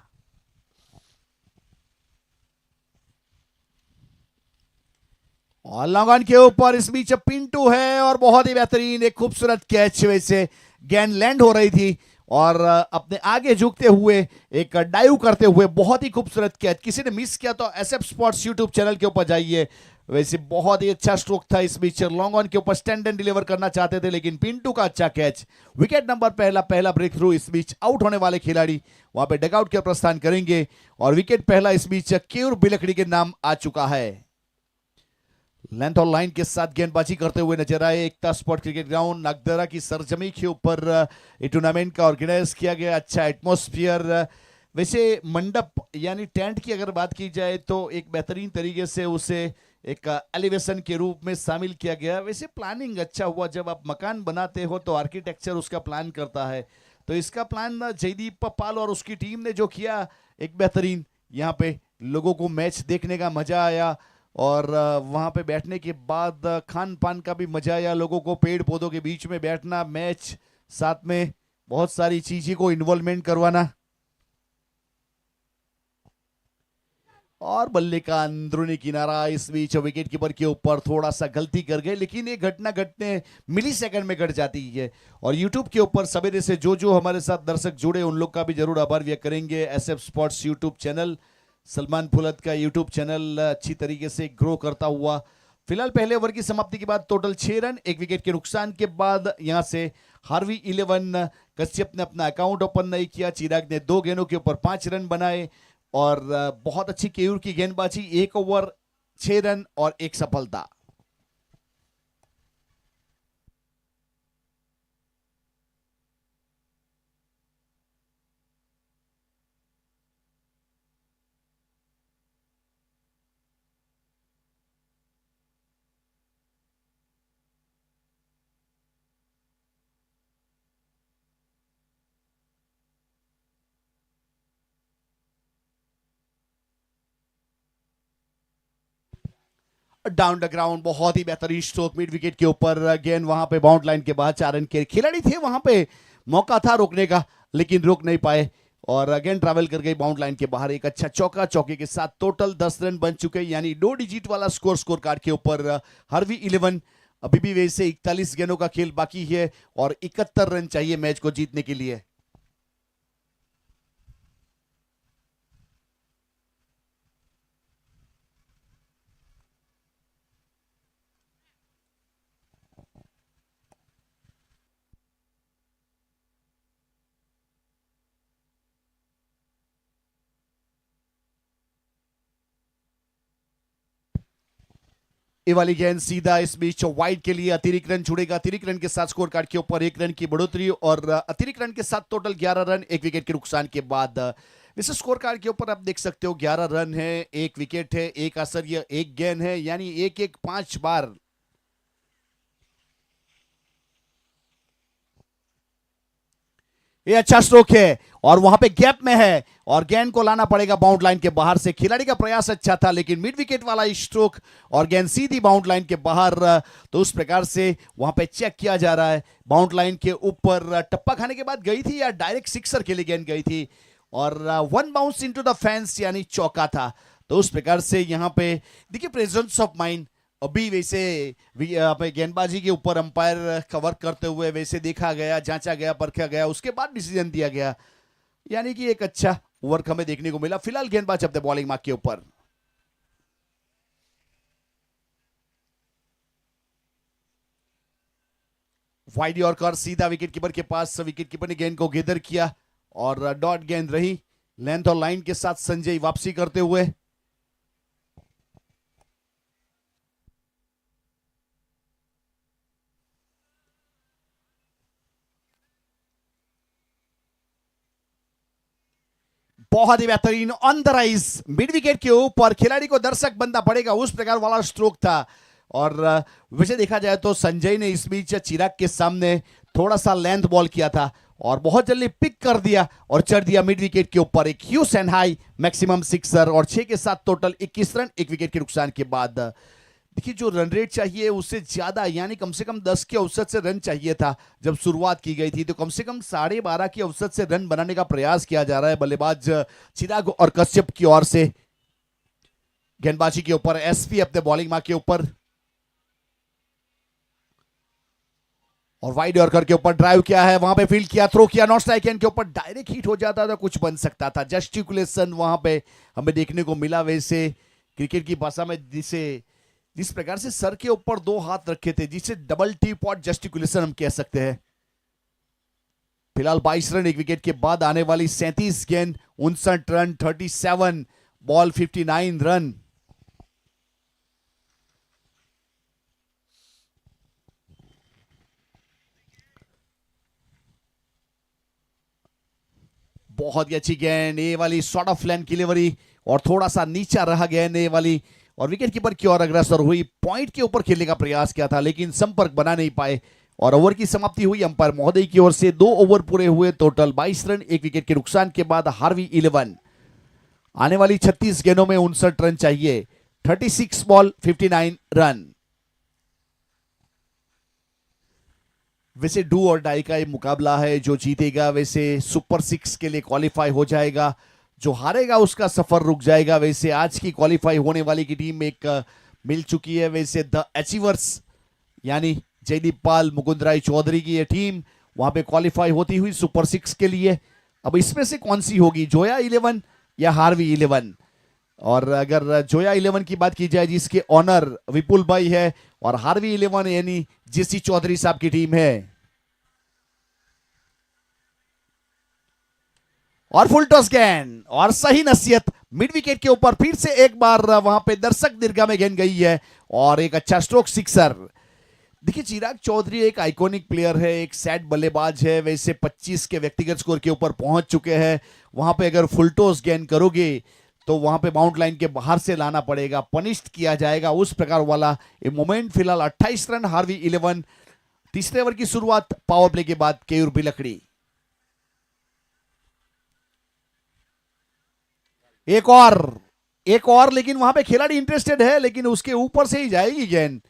और लॉन्ग के ऊपर इस बीच पिंटू है, और बहुत ही बेहतरीन एक खूबसूरत कैच, वैसे गेंद लैंड हो रही थी और अपने आगे झुकते हुए एक डाइव करते हुए बहुत ही खूबसूरत कैच। किसी ने मिस किया तो एसएफ स्पोर्ट्स यूट्यूब चैनल के ऊपर जाइए, वैसे बहुत ही अच्छा स्ट्रोक था इस बीच। लॉन्ग ऑन के ऊपर स्टैंड एंड डिलीवर करना चाहते थे, लेकिन पिंटू का अच्छा कैच। विकेट नंबर पहला ब्रेक थ्रू इस बीच। आउट होने वाले खिलाड़ी वहां पे डगआउट के प्रस्थान करेंगे, और विकेट पहला इस बीच केयूर बिलखड़ी के नाम आ चुका है। लेंथ और लाइन के साथ गेंदबाजी करते हुए नजर आए। एकता स्पोर्ट क्रिकेट ग्राउंड नागदरा की सरजमी के ऊपर ये टूर्नामेंट का ऑर्गेनाइज किया गया। अच्छा एटमॉस्फेयर, वैसे मंडप यानी टेंट की अगर बात की जाए तो एक बेहतरीन तरीके से उसे एक एलिवेशन के रूप में शामिल किया गया। वैसे प्लानिंग अच्छा हुआ, जब आप मकान बनाते हो तो आर्किटेक्चर उसका प्लान करता है, तो इसका प्लान जयदीप पाल और उसकी टीम ने जो किया एक बेहतरीन। यहाँ पे लोगों को मैच देखने का मजा आया, और वहां पे बैठने के बाद खान पान का भी मजा आया। लोगों को पेड़ पौधों के बीच में बैठना, मैच साथ में बहुत सारी चीजों को इन्वॉल्वमेंट करवाना, और बल्ले का अंदरूनी किनारा इस बीच विकेट कीपर के ऊपर थोड़ा सा गलती कर गए, लेकिन ये घटना घटने मिली सेकंड में घट जाती है। और यूट्यूब के ऊपर सवेरे से जो जो हमारे साथ दर्शक जुड़े उन लोग का भी जरूर आभार व्यक्त करेंगे। SF sports YouTube channel, Salman फुलत का यूट्यूब चैनल अच्छी तरीके से ग्रो करता हुआ। फिलहाल पहले ओवर की समाप्ति के बाद टोटल 6 रन, 1 विकेट के नुकसान के बाद यहां से हार्वी 11 कश्यप ने अपना अकाउंट ओपन नहीं किया। चिराग ने 2 गेंदों के ऊपर 5 रन बनाए, और बहुत अच्छी केयूर की गेंदबाजी, 1 ओवर 6 रन और 1 सफलता। डाउन द ग्राउंड, बहुत ही बेहतरीन स्ट्रोक मिड विकेट के ऊपर, गेंद वहां पे बाउंड लाइन के बाहर, 4 रन के खिलाड़ी थे वहां पे, मौका था रोकने का लेकिन रोक नहीं पाए और अगेन ट्रैवल कर गई बाउंड लाइन के बाहर। एक अच्छा चौका, चौके के साथ टोटल 10 रन बन चुके, यानी 2 डिजिट वाला स्कोर कार्ड के ऊपर। हार्वी 11 अभी भी वैसे 41 गेंदों का खेल बाकी है और 71 रन चाहिए मैच को जीतने के लिए। ये वाली गेंद सीधा इस बीच वाइड के लिए, अतिरिक्त रन छुड़ेगा। अतिरिक्त रन के साथ स्कोर कार्ड के ऊपर 1 रन की बढ़ोतरी और अतिरिक्त रन के साथ टोटल 11 रन 1 विकेट के नुकसान के बाद। वैसे स्कोर कार्ड के ऊपर आप देख सकते हो 11 रन है, 1 विकेट है, 1 असर, 1 गेंद है, यानी 1-1 5 बार। ये अच्छा स्ट्रोक है और वहां पे गैप में है और गेंद को लाना पड़ेगा बाउंड लाइन के बाहर से। खिलाड़ी का प्रयास अच्छा था लेकिन मिड विकेट वाला स्ट्रोक और गेंद सीधी बाउंड लाइन के बाहर, तो उस प्रकार से वहां पे चेक किया जा रहा है। बाउंड लाइन के ऊपर टप्पा खाने के बाद गई थी या डायरेक्ट सिक्सर के लिए गेंद गई थी और 1 बाउंस इनटू द फेंस यानी चौका था। तो उस प्रकार से यहां पे देखिए प्रेजेंस ऑफ माइंड अभी वैसे गेंदबाजी के ऊपर अंपायर कवर करते हुए वैसे देखा गया, जांचा गया, परखा गया, उसके बाद डिसीजन दिया गया, यानी कि एक अच्छा ओवर हमें देखने को मिला। फिलहाल गेंदबाज अपने बॉलिंग मार्क के ऊपर। वाइड यॉर्कर सीधा विकेट कीपर के पास, विकेट कीपर ने गेंद को गेदर किया और डॉट गेंद रही लेंथ और लाइन के साथ। संजय वापसी करते हुए बहुत ही बेहतरीन on the rise mid wicket के ऊपर, खिलाड़ी को दर्शक बनना पड़ेगा उस प्रकार वाला स्ट्रोक था। और वैसे देखा जाए तो संजय ने इस बीच चिराग के सामने थोड़ा सा लेंथ बॉल किया था और बहुत जल्दी पिक कर दिया और चढ़ दिया मिड विकेट के ऊपर। एक huge and high maximum sixer और 6 के साथ टोटल 21 रन 1 विकेट के नुकसान के बाद। देखिए जो रन रेट चाहिए उससे ज्यादा, यानी कम से कम 10 के औसत से रन चाहिए था जब शुरुआत की गई थी, तो कम से कम 12.5 की औसत से रन बनाने का प्रयास किया जा रहा है बल्लेबाज चिराग और कश्यप की ओर से। गेंदबाजी के ऊपर एसपी अपने बॉलिंग मार्क के ऊपर और वाइड यॉर्कर के ऊपर ड्राइव किया है, वहां पे फील्ड किया, थ्रो किया, नॉट स्ट्राइक के ऊपर डायरेक्ट हिट हो जाता था, कुछ बन सकता था। जस्टिकुलेशन वहां पे हमें देखने को मिला, वैसे क्रिकेट की भाषा में जिस प्रकार से सर के ऊपर 2 हाथ रखे थे, जिसे डबल टी पॉट जस्टिकुलेशन हम कह सकते हैं। फिलहाल 22 रन 1 विकेट के बाद आने वाली 37 गेंद 59 रन 37 बॉल 59 रन। बहुत ही अच्छी गेंद, ये वाली शॉर्ट ऑफ लेंथ डिलीवरी और थोड़ा सा नीचा रहा गेंद ये वाली और विकेट कीपर की ओर अग्रसर हुई। पॉइंट के ऊपर खेलने का प्रयास किया था लेकिन संपर्क बना नहीं पाए और ओवर की समाप्ति हुई अंपायर महोदय की ओर से। 2 ओवर पूरे हुए, टोटल 22 रन 1 विकेट के नुकसान के बाद हार्वी 11। आने वाली 36 गेंदों में 59 रन चाहिए, 36 बॉल 59 रन। वैसे डू और डाई का ये मुकाबला है, जो जीतेगा वैसे सुपर 6 के लिए क्वालिफाई हो जाएगा, जो हारेगा उसका सफर रुक जाएगा। वैसे आज की क्वालिफाई होने वाली की टीम एक मिल चुकी है, वैसे द अचीवर्स यानी जयदीप पाल, मुकुंद राय चौधरी की ये टीम वहां पे क्वालिफाई होती हुई सुपर 6 के लिए। अब इसमें से कौन सी होगी, जोया 11 या हार्वी 11? और अगर जोया 11 की बात की जाए जिसके ऑनर विपुल भाई है और हार्वी 11 यानी जेसी चौधरी साहब की टीम है। और फुल टॉस गेंद और सही नसीहत मिड विकेट के ऊपर, फिर से एक बार वहां पे दर्शक दीर्घा में गेंद गई है और एक अच्छा स्ट्रोक सिक्सर। देखिए चिराग चौधरी एक आइकॉनिक प्लेयर है, एक सेट बल्लेबाज है, वैसे 25 के व्यक्तिगत स्कोर के ऊपर पहुंच चुके हैं। वहां पे अगर फुल टॉस गेंद करोगे तो वहां पे बाउंड लाइन के बाहर से लाना पड़ेगा, पनिश्ड किया जाएगा, उस प्रकार वाला ये मोमेंट। फिलहाल 28 रन हार्वी 11। तीसरे ओवर की शुरुआत पावर प्ले के बाद केयूर बिलखड़ी। एक और एक और, लेकिन वहां पे खिलाड़ी इंटरेस्टेड है, लेकिन उसके ऊपर से ही जाएगी गेंद।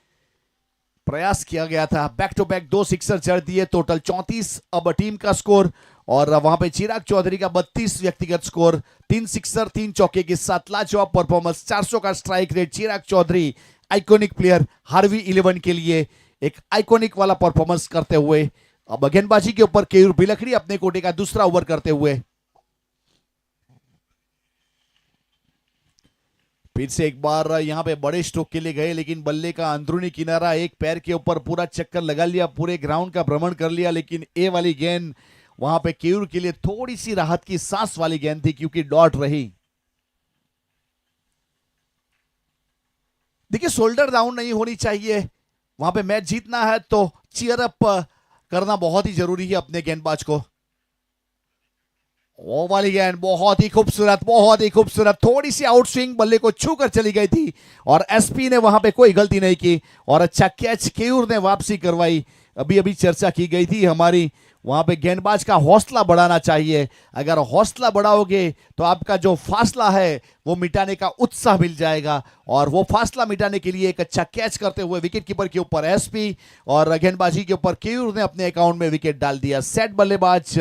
प्रयास किया गया था, बैक टू बैक 2 सिक्सर चढ़ दिए, टोटल 34 अब टीम का स्कोर। और वहां पे चिराग चौधरी का 32 व्यक्तिगत स्कोर, 3 सिक्सर 3 चौके के साथ लाजवाब परफॉर्मेंस, 400 का स्ट्राइक रेट। चिराग चौधरी आइकॉनिक प्लेयर, हार्वी 11 के लिए एक आइकॉनिक वाला परफॉर्मेंस करते हुए अब गेंदबाजी के ऊपर केयूर बिलखड़ी अपने कोटे का दूसरा ओवर करते हुए। फिर से एक बार यहां पे बड़े स्ट्रोक के लिए गए, लेकिन बल्ले का अंदरूनी किनारा एक पैर के ऊपर पूरा चक्कर लगा लिया, पूरे ग्राउंड का भ्रमण कर लिया, लेकिन ए वाली गेंद वहां पे केयूर के लिए थोड़ी सी राहत की सांस वाली गेंद थी, क्योंकि डॉट रही। देखिए, शोल्डर डाउन नहीं होनी चाहिए, वहां पे मैच जीतना है तो चीयर अप करना बहुत ही जरूरी है अपने गेंदबाज को। वो वाली गेंद बहुत ही खूबसूरत, बहुत ही खूबसूरत, थोड़ी सी आउट स्विंग बल्ले को छू कर चली गई थी और एसपी ने वहां पे कोई गलती नहीं की और अच्छा कैच केयूर ने वापसी करवाई। अभी अभी चर्चा की गई थी हमारी, वहां पे गेंदबाज का हौसला बढ़ाना चाहिए। अगर हौसला बढ़ाओगे तो आपका जो फासला है वो मिटाने का उत्साह मिल जाएगा, और वो फासला मिटाने के लिए एक अच्छा कैच करते हुए विकेट कीपर के ऊपर एसपी और गेंदबाजी के ऊपर केयूर ने अपने अकाउंट में विकेट डाल दिया। सेट बल्लेबाज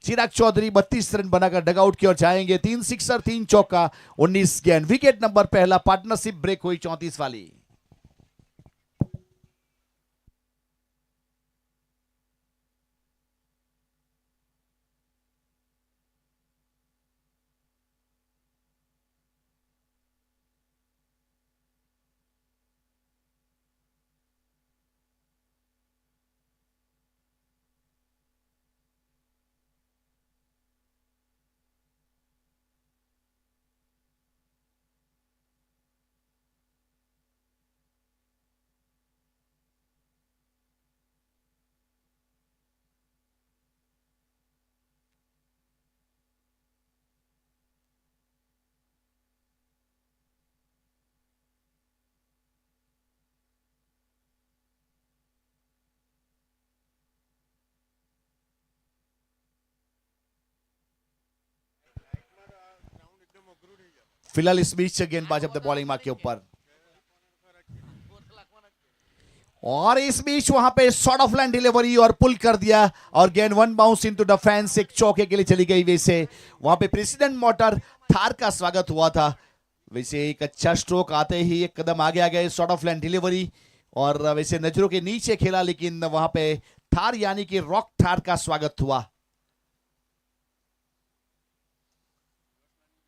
चिराग चौधरी 32 रन बनाकर डगआउट की ओर जाएंगे। 3 सिक्सर 3 चौका 19 गेंद। विकेट नंबर पहला, पार्टनरशिप ब्रेक हुई 34 वाली। फिलहाल इस बीच गेंदबाज अपने बॉलिंग मार्क के ऊपर, और इस बीच वहां पे शॉर्ट ऑफ लाइन डिलीवरी और पुल कर दिया और गेंद one bounce into the fence, एक चौके के लिए चली गई। वैसे वहां पे प्रेसिडेंट मोटर थार का स्वागत हुआ था। वैसे एक अच्छा स्ट्रोक आते ही एक कदम आगे आ गए, शॉर्ट ऑफ लाइन डिलीवरी, और वैसे नजरों के नीचे खेला, लेकिन वहां पे थार यानी कि रॉक थार का स्वागत हुआ।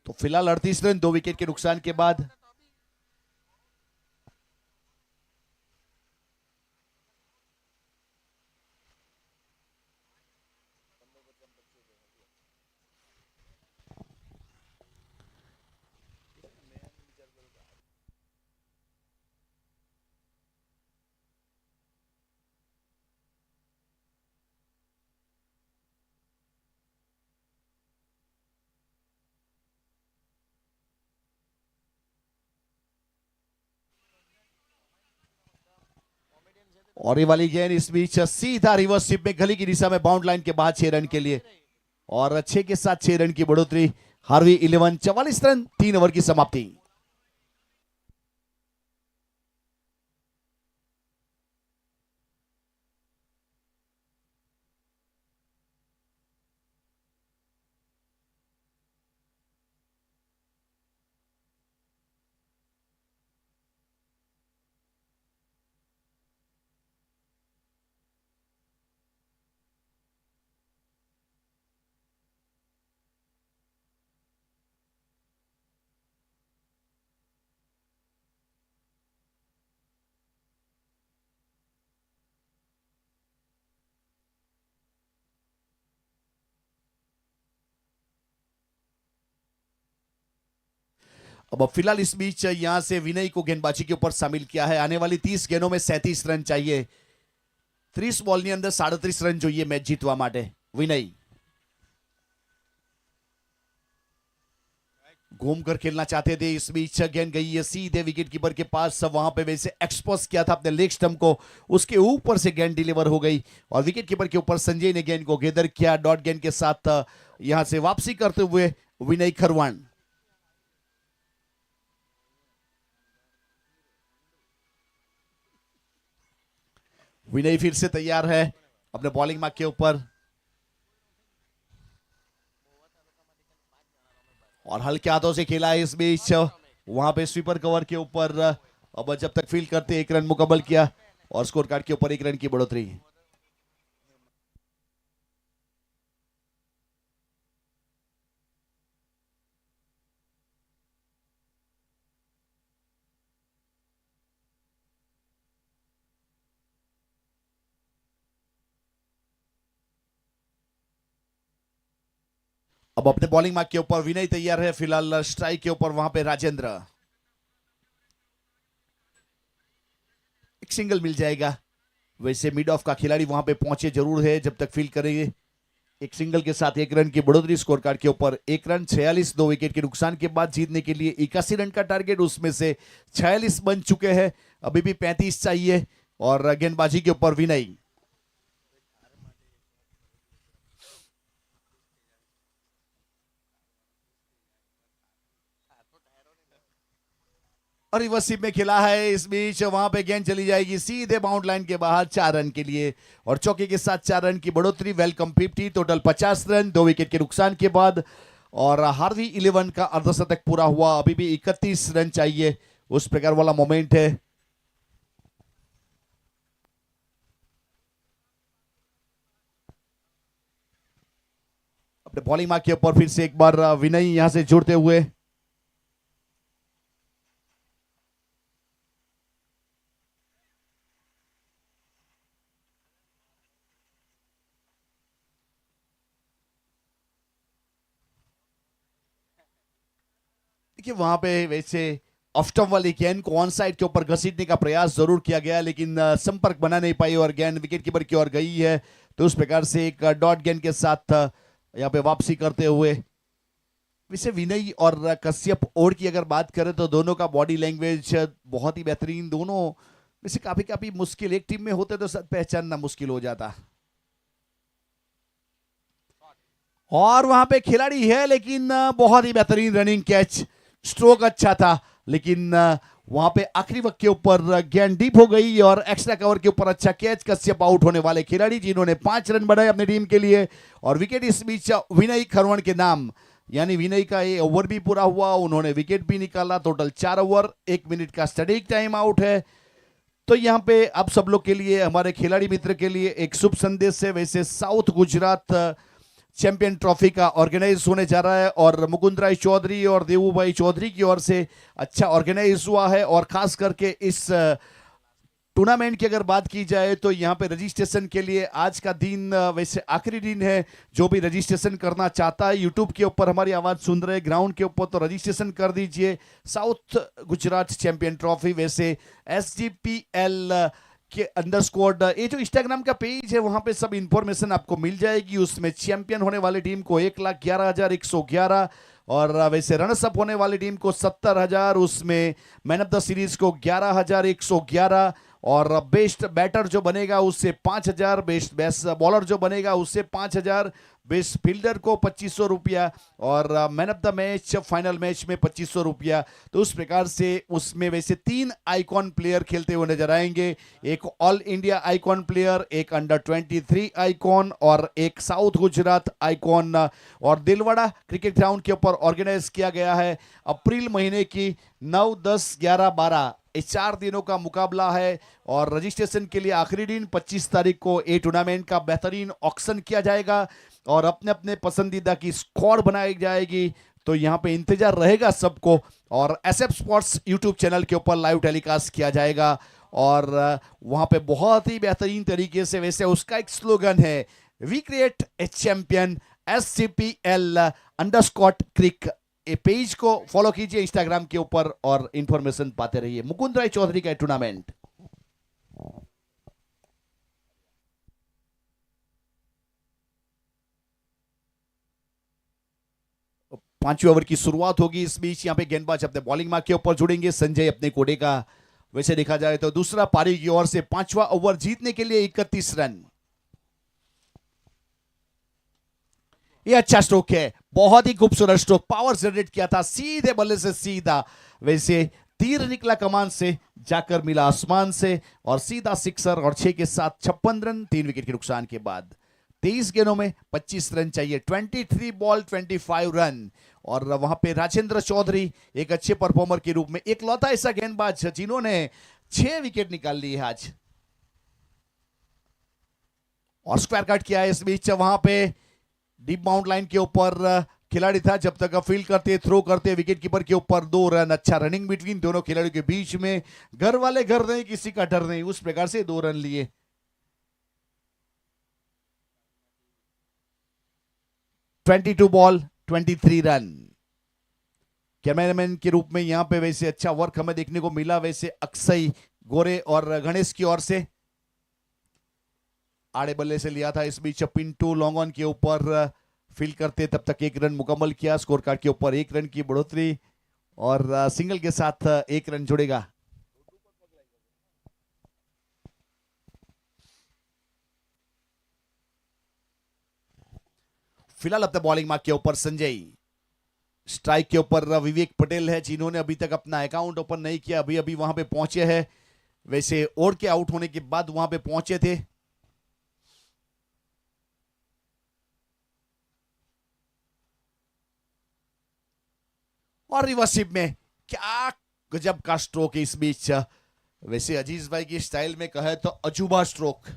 तो फिलहाल 38 रन 2 विकेट के नुकसान के बाद। और ये वाली गेंद इस बीच सीधा रिवर्स स्विप में गली की दिशा में बाउंड लाइन के बाद 6 रन के लिए, और 6 के साथ 6 रन की बढ़ोतरी। हार्वी 11 44 रन 3 ओवर की समाप्ति। अब फिलहाल इस बीच यहां से विनय को गेंदबाजी के ऊपर शामिल किया है। आने वाली 30 गेंदों में 37 रन चाहिए। 30 बॉलની અંદર 37 રન જોઈએ મેચ જીતવા માટે। વિનય घूम कर खेलना चाहते थे, इस बीच गेंद गई है सीधे विकेट कीपर के पास। वहां पे वैसे एक्सपोज किया था अपने लेग स्टंप को, उसके ऊपर से गेंद डिलीवर हो गई और विकेट कीपर के ऊपर संजय ने गेंद को गेदर किया। डॉट गेंद के साथ यहां से वापसी करते हुए विनय खरवान। विनय फिर से तैयार है अपने बॉलिंग मार्क के ऊपर और हल्के हाथों से खेला है इस बीच वहां पे स्वीपर कवर के ऊपर अब जब तक फील्ड करते 1 रन मुकम्मल किया और स्कोर कार्ड के ऊपर 1 रन की बढ़ोतरी। अब अपने बॉलिंग मार्क के ऊपर विनय तैयार है फिलहाल स्ट्राइक के ऊपर वहां पे राजेंद्र एक सिंगल मिल जाएगा। वैसे मिड ऑफ का खिलाड़ी वहां पे पहुंचे जरूर है जब तक फील्ड करेंगे। एक सिंगल के साथ 1 रन की बढ़ोतरी स्कोर कार्ड के ऊपर 1 रन 46 2 विकेट के नुकसान के बाद जीतने के लिए 81 रन का टारगेट उसमें से 46 बन चुके हैं अभी भी 35 चाहिए और गेंदबाजी के ऊपर विनय और रिवर्सिव में खेला है इस बीच वहां पे गेंद चली जाएगी सीधे बाउंड लाइन के बाहर 4 रन के लिए और चौके के साथ 4 रन की बढ़ोतरी वेलकम 50 टोटल 50 रन 2 विकेट के नुकसान के बाद और हार्वी 11 का अर्धशतक पूरा हुआ अभी भी 31 रन चाहिए उस प्रकार वाला मोमेंट है। अपने बॉलिंग मार्क के ऊपर फिर से एक बार विनय यहां से जुड़ते हुए देखिए वहां पे वैसे ऑफ स्टंप वाली गेंद को ऑन साइड के ऊपर घसीटने का प्रयास जरूर किया गया लेकिन संपर्क बना नहीं पाई और गेंद विकेट कीपर की ओर गई है तो उस प्रकार से एक डॉट गेंद के साथ यहाँ पे वापसी करते हुए वैसे विनय और कश्यप और की अगर बात करें तो दोनों का बॉडी लैंग्वेज बहुत ही बेहतरीन दोनों वैसे काफी काफी मुश्किल एक टीम में होते तो पहचानना मुश्किल हो जाता और वहां पे खिलाड़ी है लेकिन बहुत ही बेहतरीन रनिंग कैच स्ट्रोक अच्छा था लेकिन वहां पे आखिरी वक्त के ऊपर गेंद डीप हो गई और एक्स्ट्रा कवर के ऊपर अच्छा कैच कश्यप आउट होने वाले खिलाड़ी जिन्होंने 5 रन बनाए अपनी टीम के लिए और विकेट इस बीच विनय खरवण के नाम यानी विनय का ये ओवर भी पूरा हुआ उन्होंने विकेट भी निकाला टोटल 4 ओवर 1 मिनट का स्टडी टाइम आउट है। तो यहाँ पे अब सब लोग के लिए हमारे खिलाड़ी मित्र के लिए एक शुभ संदेश है। वैसे साउथ गुजरात चैंपियन ट्रॉफी का ऑर्गेनाइज होने जा रहा है और मुकुंद राय चौधरी और देवू भाई चौधरी की ओर से अच्छा ऑर्गेनाइज हुआ है और खास करके इस टूर्नामेंट की अगर बात की जाए तो यहाँ पे रजिस्ट्रेशन के लिए आज का दिन वैसे आखिरी दिन है। जो भी रजिस्ट्रेशन करना चाहता है यूट्यूब के ऊपर हमारी आवाज सुन रहे ग्राउंड के ऊपर तो रजिस्ट्रेशन कर दीजिए। साउथ गुजरात चैंपियन ट्रॉफी वैसे SGPL के अंडरस्कोर ये जो इंस्टाग्राम का पेज है वहां पे सब इंफॉर्मेशन आपको मिल जाएगी। उसमें चैंपियन होने वाली टीम को 1,11,111 और वैसे रनर्स अप होने वाली टीम को 70,000 उसमें मैन ऑफ द सीरीज को 11,111 और बेस्ट बैटर जो बनेगा उससे 5,000 बेस्ट बॉलर जो बनेगा उससे 5,000 बेस्ट फील्डर को 2,500 रुपया और man of the match final match में 2,500 रुपया। तो उस प्रकार से उसमें वैसे 3 आइकॉन प्लेयर खेलते हुए नजर आएंगे। एक ऑल इंडिया आइकॉन प्लेयर, एक अंडर 23 आइकॉन और एक साउथ गुजरात आइकॉन और दिलवाड़ा क्रिकेट ग्राउंड के ऊपर ऑर्गेनाइज किया गया है। अप्रैल महीने की 9, 10, 11, 12 इस 4 दिनों का मुकाबला है और रजिस्ट्रेशन के लिए आखिरी दिन 25 तारीख को ये टूर्नामेंट का बेहतरीन ऑक्शन किया जाएगा और अपने अपने पसंदीदा की स्क्वाड बनाई जाएगी। तो यहाँ पे इंतजार रहेगा सबको और SF स्पोर्ट्स यूट्यूब चैनल के ऊपर लाइव टेलीकास्ट किया जाएगा और वहां पे बहुत ही बेहतरीन तरीके से वैसे उसका एक स्लोगन है we create a champion SGPL _cric. ये पेज को फॉलो कीजिए इंस्टाग्राम के ऊपर और इंफॉर्मेशन पाते रहिए। मुकुंद राय चौधरी का टूर्नामेंट पांचवें ओवर की शुरुआत होगी। इस बीच यहां पे गेंदबाज अपने बॉलिंग मार्क के ऊपर जुड़ेंगे। संजय अपने कोडे का वैसे देखा जाए तो दूसरा पारी की ओर से 5वां ओवर जीतने के लिए 31 रन। ये अच्छा स्ट्रोक है, बहुत ही खूबसूरत स्ट्रोक, पावर जनरेट किया था सीधे बल्ले से सीधा। वैसे तीर निकला कमान से, जाकर मिला आसमान से और सीधा सिक्सर और 6 के साथ 56 रन 3 विकेट के नुकसान के बाद। 23 गेंदों में 25 रन चाहिए, 23 बॉल 25 रन। और वहां पे राजेंद्र चौधरी एक अच्छे परफॉर्मर के रूप में एक लौता ऐसा गेंदबाज जिन्होंने 6 विकेट निकाल लिए आज। और स्क्वायर कट किया है इस बीच, वहां पे डीप बाउंड लाइन के ऊपर खिलाड़ी था, जब तक फील्ड करते थ्रो करते विकेट कीपर के ऊपर 2 रन। अच्छा रनिंग बिटवीन दोनों खिलाड़ियों के बीच में, घर वाले घर नहीं, किसी का डर नहीं, उस प्रकार से 2 रन लिए। Twenty ball 23 run. कैमरामैन के रूप में यहां पे वैसे अच्छा वर्क हमें देखने को मिला, वैसे अक्षय गोरे और गणेश की ओर से आड़े बल्ले से लिया था। इस बीच पिंटू लॉन्ग ऑन के ऊपर फील्ड करते तब तक 1 रन मुकम्मल किया, स्कोर कार्ड के ऊपर 1 रन की बढ़ोतरी और सिंगल के साथ 1 रन जुड़ेगा। फिलहाल अब तक बॉलिंग मार्क के ऊपर संजय, स्ट्राइक के ऊपर विवेक पटेल है जिन्होंने अभी तक अपना अकाउंट ओपन नहीं किया, अभी अभी वहां पे पहुंचे हैं, वैसे ओवर के आउट होने के बाद वहां पे पहुंचे थे। और रिवर्सिप में क्या गजब का स्ट्रोक है इस बीच, वैसे अजीज भाई की स्टाइल में कहे तो अजूबा स्ट्रोक,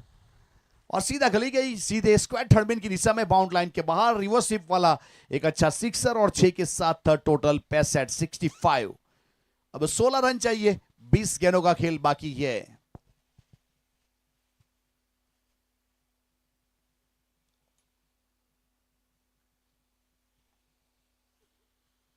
और सीधा गली गई सीधे स्क्वायर थर्डमैन की दिशा में बाउंड लाइन के बाहर। रिवर्सिप वाला एक अच्छा सिक्सर और 6 के साथ टोटल 65। अब 16 रन चाहिए, 20 गेंदों का खेल बाकी है।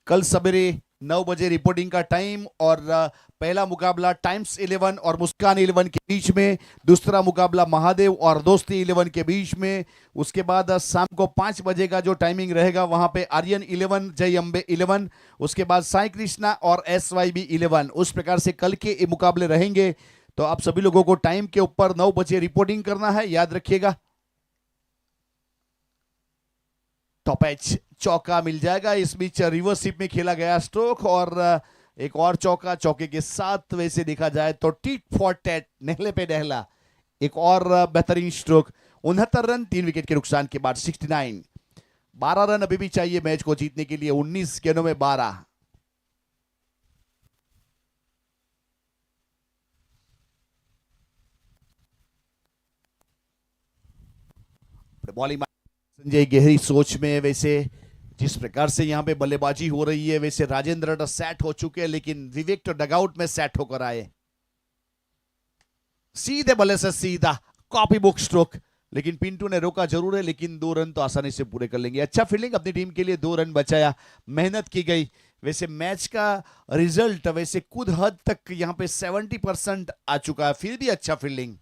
कल सवेरे 9 बजे रिपोर्टिंग का टाइम, और पहला मुकाबला टाइम्स 11 और मुस्कान 11 के बीच में, दूसरा मुकाबला महादेव और दोस्ती 11 के बीच में, उसके बाद शाम को 5 बजे का जो टाइमिंग रहेगा वहां पे आर्यन 11 जय अंबे 11, उसके बाद साई कृष्णा और SYB 11। उस प्रकार से कल के ये मुकाबले रहेंगे। तो आप सभी लोगों को टाइम के ऊपर 9 बजे रिपोर्टिंग करना है, याद रखिएगा। टॉप एच चौका मिल जाएगा। इस बीच रिवर्सिप में खेला गया स्ट्रोक और एक और चौका, चौके के साथ वैसे देखा जाए तो टीट फॉर टैट, नहले पे नहला, एक और बेहतरीन स्ट्रोक। 69 रन 3 विकेट के नुकसान के बाद 69। 12 रन अभी भी चाहिए मैच को जीतने के लिए, 19 गेंदों में 12। बॉलिंग संजय गहरी सोच में, वैसे जिस प्रकार से यहां पे बल्लेबाजी हो रही है, वैसे राजेंद्र तो सेट हो चुके हैं, लेकिन विवेक तो डगआउट में सेट होकर आए। सीधे बल्ले से सीधा कॉपी बुक स्ट्रोक, लेकिन पिंटू ने रोका जरूर है, लेकिन 2 रन तो आसानी से पूरे कर लेंगे। अच्छा फील्डिंग अपनी टीम के लिए, 2 रन बचाया, मेहनत की गई। वैसे मैच का रिजल्ट वैसे कुछ हद तक यहां पे 70% आ चुका है, फिर भी अच्छा फील्डिंग।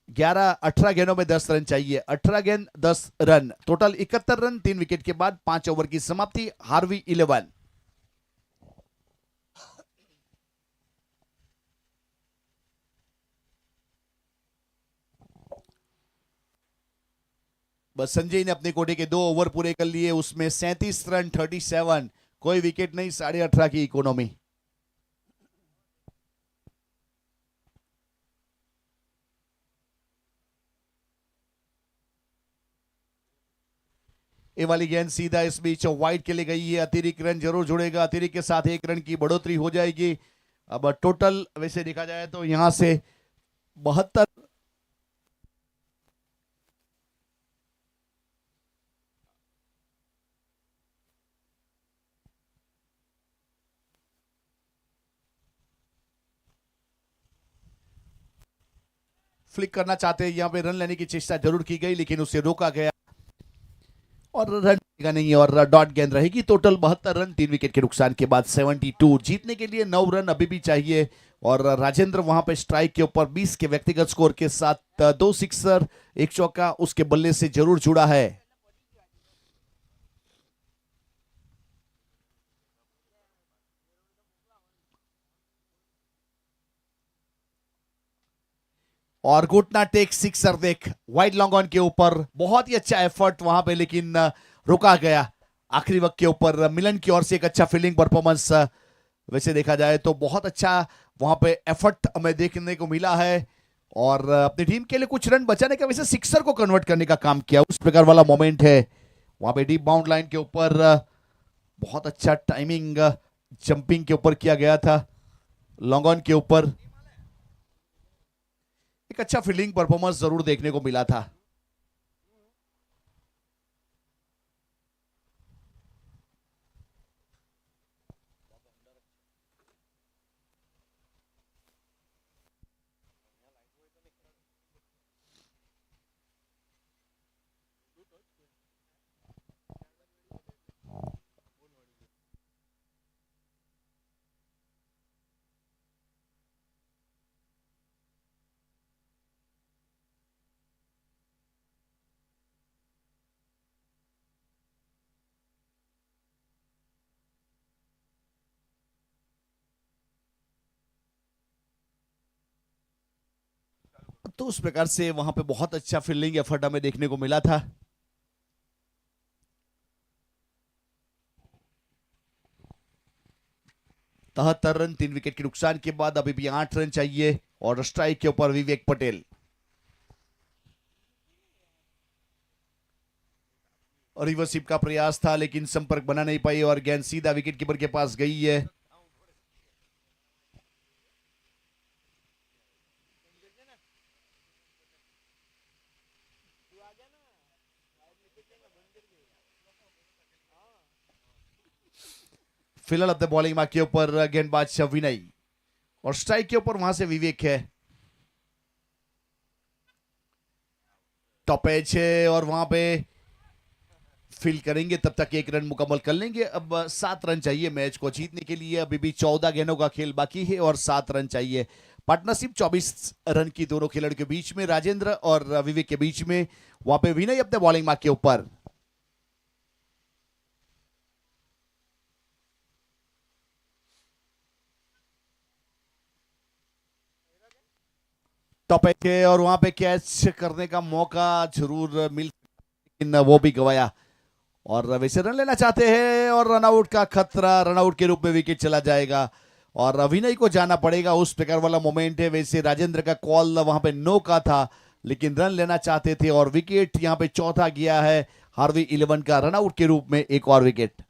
18 गेंदों में 10 रन चाहिए, 18 गेंद 10 रन, टोटल 71 रन 3 विकेट के बाद 5 ओवर की समाप्ति। हार्वी 11। बस संजय ने अपने कोटे के 2 ओवर पूरे कर लिए, उसमें 37 रन 37, कोई विकेट नहीं, 18.5 की इकोनॉमी। ये वाली गेंद सीधा इस बीच वाइड के लिए गई है, अतिरिक्त रन जरूर जुड़ेगा, अतिरिक्त के साथ 1 रन की बढ़ोतरी हो जाएगी। अब टोटल वैसे देखा जाए तो यहां से 72। फ्लिक करना चाहते हैं, यहां पे रन लेने की चेष्टा जरूर की गई, लेकिन उसे रोका गया और रन नहीं, और डॉट गेंद रहेगी। टोटल 72 रन 3 विकेट के नुकसान के बाद 72। जीतने के लिए 9 रन अभी भी चाहिए, और राजेंद्र वहां पे स्ट्राइक के ऊपर 20 के व्यक्तिगत स्कोर के साथ 2 सिक्सर 1 चौका उसके बल्ले से जरूर जुड़ा है। और घुटना टेक सिक्सर देख, वाइड लॉन्ग ऑन के ऊपर बहुत ही अच्छा एफर्ट वहां पे, लेकिन रुका गया। आखिरी वक्त के ऊपर मिलन की ओर से एक अच्छा फील्डिंग परफॉर्मेंस वैसे देखा जाए तो बहुत अच्छा वहां पे एफर्ट हमें देखने को मिला है और अपनी टीम के लिए कुछ रन बचाने का वैसे सिक्सर को कन्वर्ट करने का काम किया, उस प्रकार वाला मोमेंट है वहां पे डीप बाउंड लाइन के ऊपर। बहुत अच्छा टाइमिंग जंपिंग के ऊपर किया गया था, लॉन्ग ऑन के ऊपर एक अच्छा फील्डिंग परफॉर्मेंस जरूर देखने को मिला था। तो उस प्रकार से वहां पे बहुत अच्छा फील्डिंग एफर्ट हमें देखने को मिला था। तिहत्तर रन 3 विकेट के नुकसान के बाद अभी भी 8 रन चाहिए और स्ट्राइक के ऊपर विवेक पटेल। रिवर्सिप का प्रयास था लेकिन संपर्क बना नहीं पाई और गेंद सीधा विकेट कीपर के पास गई है। फिलहाल अपने बॉलिंग मार्क के ऊपर गेंदबाज विनय और स्ट्राइक के ऊपर वहां से विवेक है। टॉप एज है और वहां पे फील करेंगे तब तक 1 रन मुकम्मल कर लेंगे। अब 7 रन चाहिए मैच को जीतने के लिए, अभी भी 14 गेंदों का खेल बाकी है और 7 रन चाहिए। पार्टनरशिप 24 रन की दोनों खिलाड़ियों के बीच में, राजेंद्र और विवेक के बीच में। वहां पे विनय अपने बॉलिंग मार्क के ऊपर। टॉप एज है और वहां पे कैच करने का मौका जरूर मिल, लेकिन वो भी गवाया और वैसे रन लेना चाहते हैं और रनआउट का खतरा, रनआउट के रूप में विकेट चला जाएगा और विनय को जाना पड़ेगा। उस प्रकार वाला मोमेंट है। वैसे राजेंद्र का कॉल वहां पे नो का था लेकिन रन लेना चाहते थे और विकेट यहां पे चौथा गया है हार्वी 11 का, रनआउट के रूप में एक और विकेट।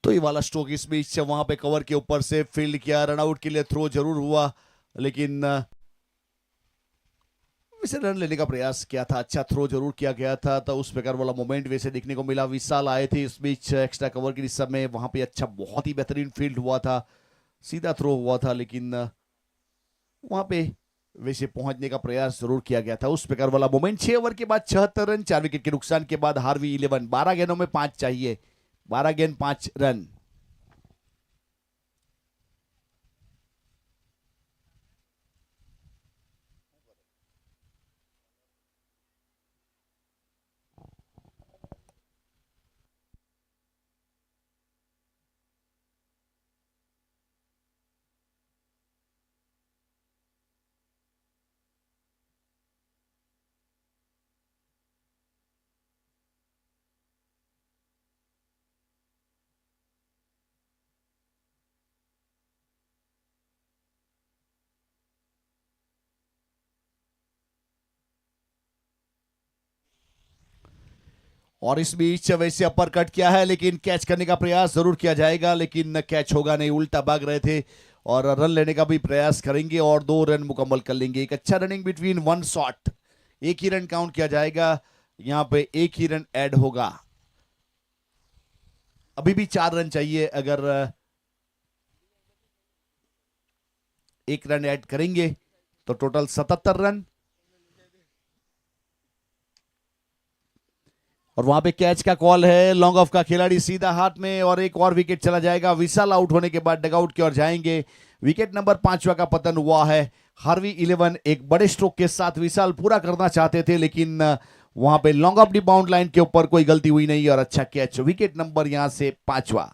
तो ये वाला स्ट्रोक इस बीच वहां पे कवर के ऊपर से फील्ड किया, रनआउट के लिए थ्रो जरूर हुआ लेकिन वैसे रन लेने का प्रयास किया था, अच्छा थ्रो जरूर किया गया था। तो उस प्रकार वाला मोमेंट वैसे देखने को मिला। विशाल आए थे इस बीच एक्स्ट्रा कवर के समय, वहां पे अच्छा बहुत ही बेहतरीन फील्ड हुआ था, सीधा थ्रो हुआ था लेकिन वहां पे वैसे पहुंचने का प्रयास जरूर किया गया था। उस प्रकार वाला मोमेंट। 6 ओवर के बाद 76 रन 4 विकेट के नुकसान के बाद हार्वी 11, 12 गेंदों में 5 चाहिए, 12 गेंद 5 रन। और इस बीच वैसे अपर कट किया है, लेकिन कैच करने का प्रयास जरूर किया जाएगा, लेकिन कैच होगा नहीं, उल्टा भाग रहे थे। और रन लेने का भी प्रयास करेंगे और 2 रन मुकम्मल कर लेंगे। एक अच्छा रनिंग बिटवीन 1 शॉट, एक ही रन काउंट किया जाएगा, यहां पे एक ही रन ऐड होगा। अभी भी 4 रन चाहिए, अगर एक रन ऐड करेंगे तो टोटल 77 रन। और वहां पे कैच का कॉल है, लॉन्ग ऑफ का खिलाड़ी सीधा हाथ में, और एक और विकेट चला जाएगा। विशाल आउट होने के बाद डगआउट की ओर जाएंगे। विकेट नंबर 5वां का पतन हुआ है। हार्वी 11 एक बड़े स्ट्रोक के साथ विशाल पूरा करना चाहते थे, लेकिन वहां पे long off the bound line के ऊपर कोई गलती हुई नहीं और अच्छा कैच। विकेट नंबर यहां से 5वां।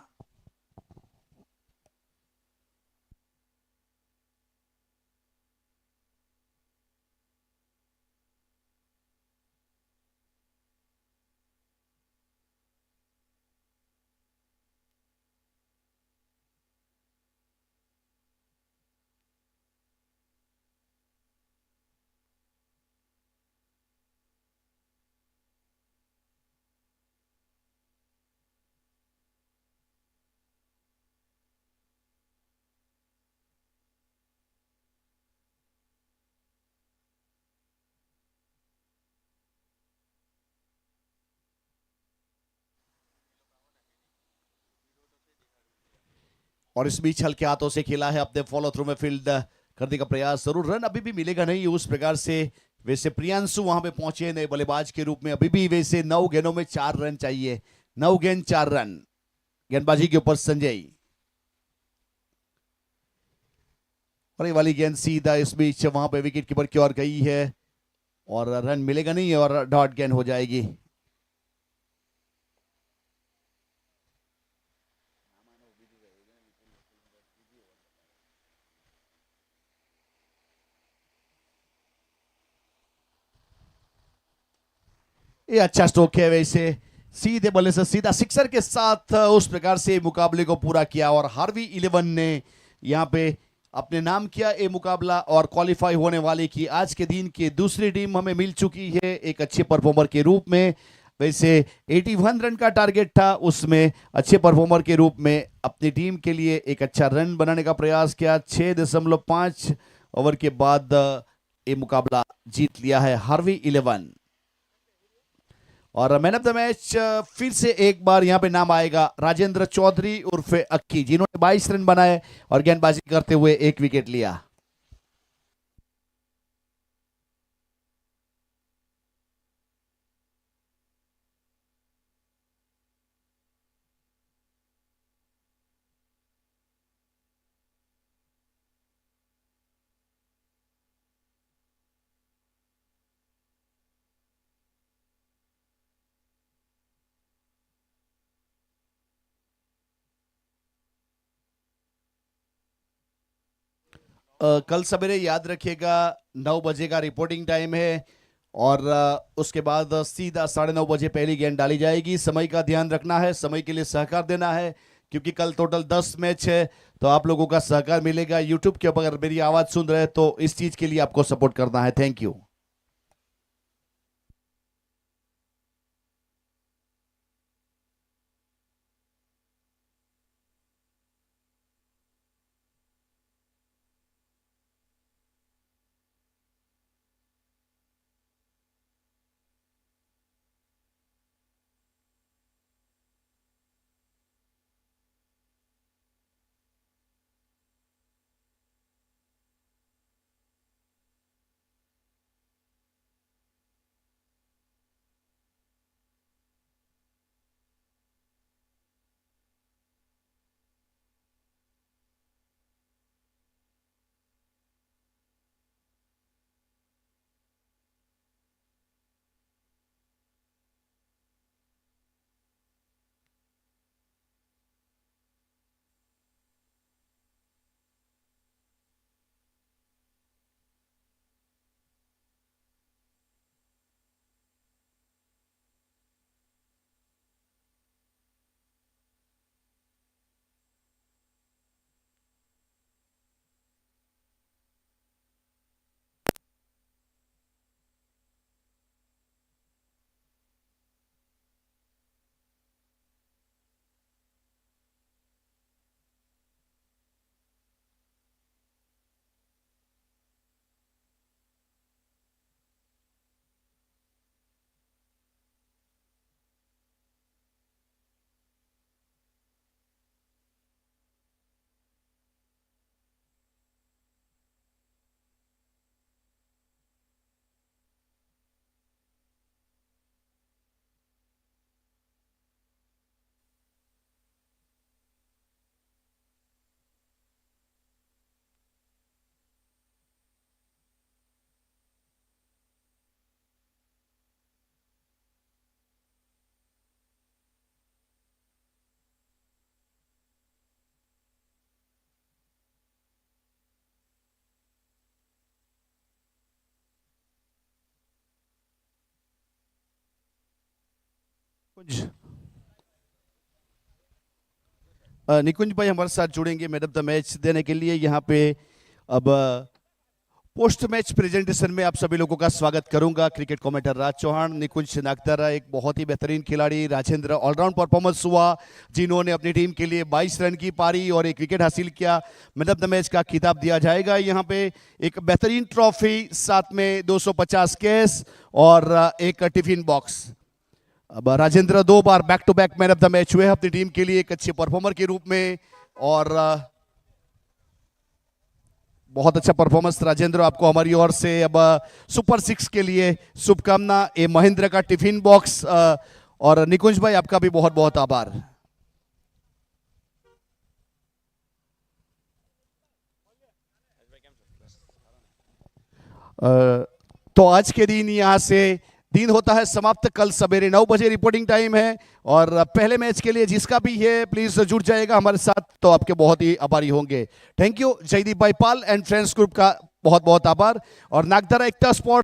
और इस बीच हल्के हाथों से खेला है, अपने फॉलो थ्रू में फील्ड करने का प्रयास जरूर। रन अभी भी मिलेगा नहीं उस प्रकार से। वैसे प्रियांशु वहां पे पहुंचे नए बल्लेबाज के रूप में। अभी भी वैसे 9 गेंदों में 4 रन चाहिए, 9 गेंद 4 रन। गेंदबाजी के ऊपर संजय, और ये वाली गेंद सीधा इस बीच वहां पे विकेट कीपर की ओर गई है और रन मिलेगा नहीं और डॉट गेंद हो जाएगी। ये अच्छा स्ट्रोक है, वैसे सीधे बल्ले से सीधा सिक्सर के साथ उस प्रकार से मुकाबले को पूरा किया। और हार्वी 11 ने यहां पे अपने नाम किया ये मुकाबला और क्वालिफाई होने वाली की आज के दिन की दूसरी टीम हमें मिल चुकी है एक अच्छे परफॉर्मर के रूप में। वैसे 81 रन का टारगेट था, उसमें अच्छे परफॉर्मर के रूप में अपनी टीम के लिए एक अच्छा रन बनाने का प्रयास किया। 6.5 ओवर के बाद ये मुकाबला जीत लिया है हार्वी 11। और मैन ऑफ द मैच फिर से एक बार यहां पे नाम आएगा राजेंद्र चौधरी उर्फे अक्की, जिन्होंने 22 रन बनाए और गेंदबाजी करते हुए एक विकेट लिया। कल सवेरे याद रखिएगा 9 बजे का रिपोर्टिंग टाइम है और उसके बाद सीधा 9:30 पहली गेंद डाली जाएगी। समय का ध्यान रखना है, समय के लिए सहकार देना है, क्योंकि कल टोटल 10 मैच है, तो आप लोगों का सहकार मिलेगा। यूट्यूब के ऊपर अगर मेरी आवाज सुन रहे हैं तो इस चीज के लिए आपको सपोर्ट करना है। Thank you. निकुंज निकुंज भाई हमारे साथ जुड़ेंगे मैन ऑफ द मैच देने के लिए। यहाँ पे अब पोस्ट मैच प्रेजेंटेशन में आप सभी लोगों का स्वागत करूंगा। क्रिकेट कमेंटर राज चौहान, निकुंज नागदारा एक बहुत ही बेहतरीन खिलाड़ी, राजेंद्र ऑलराउंड परफॉर्मेंस हुआ जिन्होंने अपनी टीम के लिए 22 रन की पारी और एक विकेट हासिल किया। मैन ऑफ द मैच का खिताब दिया जाएगा। यहाँ पे एक बेहतरीन ट्रॉफी, साथ में 250 कैश और एक टिफिन बॉक्स। अब राजेंद्र 2 बार back to back man of the match हुए अपनी टीम के लिए एक अच्छे परफॉर्मर के रूप में, और बहुत अच्छा परफॉर्मेंस राजेंद्र, आपको हमारी ओर से अब सुपर 6 के लिए शुभकामना। ए महेंद्र का टिफिन बॉक्स, और निकुंज भाई आपका भी बहुत बहुत आभार। तो आज के दिन यहाँ से दिन होता है समाप्त। कल सवेरे 9 बजे रिपोर्टिंग टाइम है, और पहले मैच के लिए जिसका भी है प्लीज जुड़ जाएगा हमारे साथ, तो आपके बहुत ही आभारी होंगे। थैंक यू जयदीप भाई पाल एंड फ्रेंड्स ग्रुप का बहुत बहुत आभार, और नागदारा एकता स्पोर्ट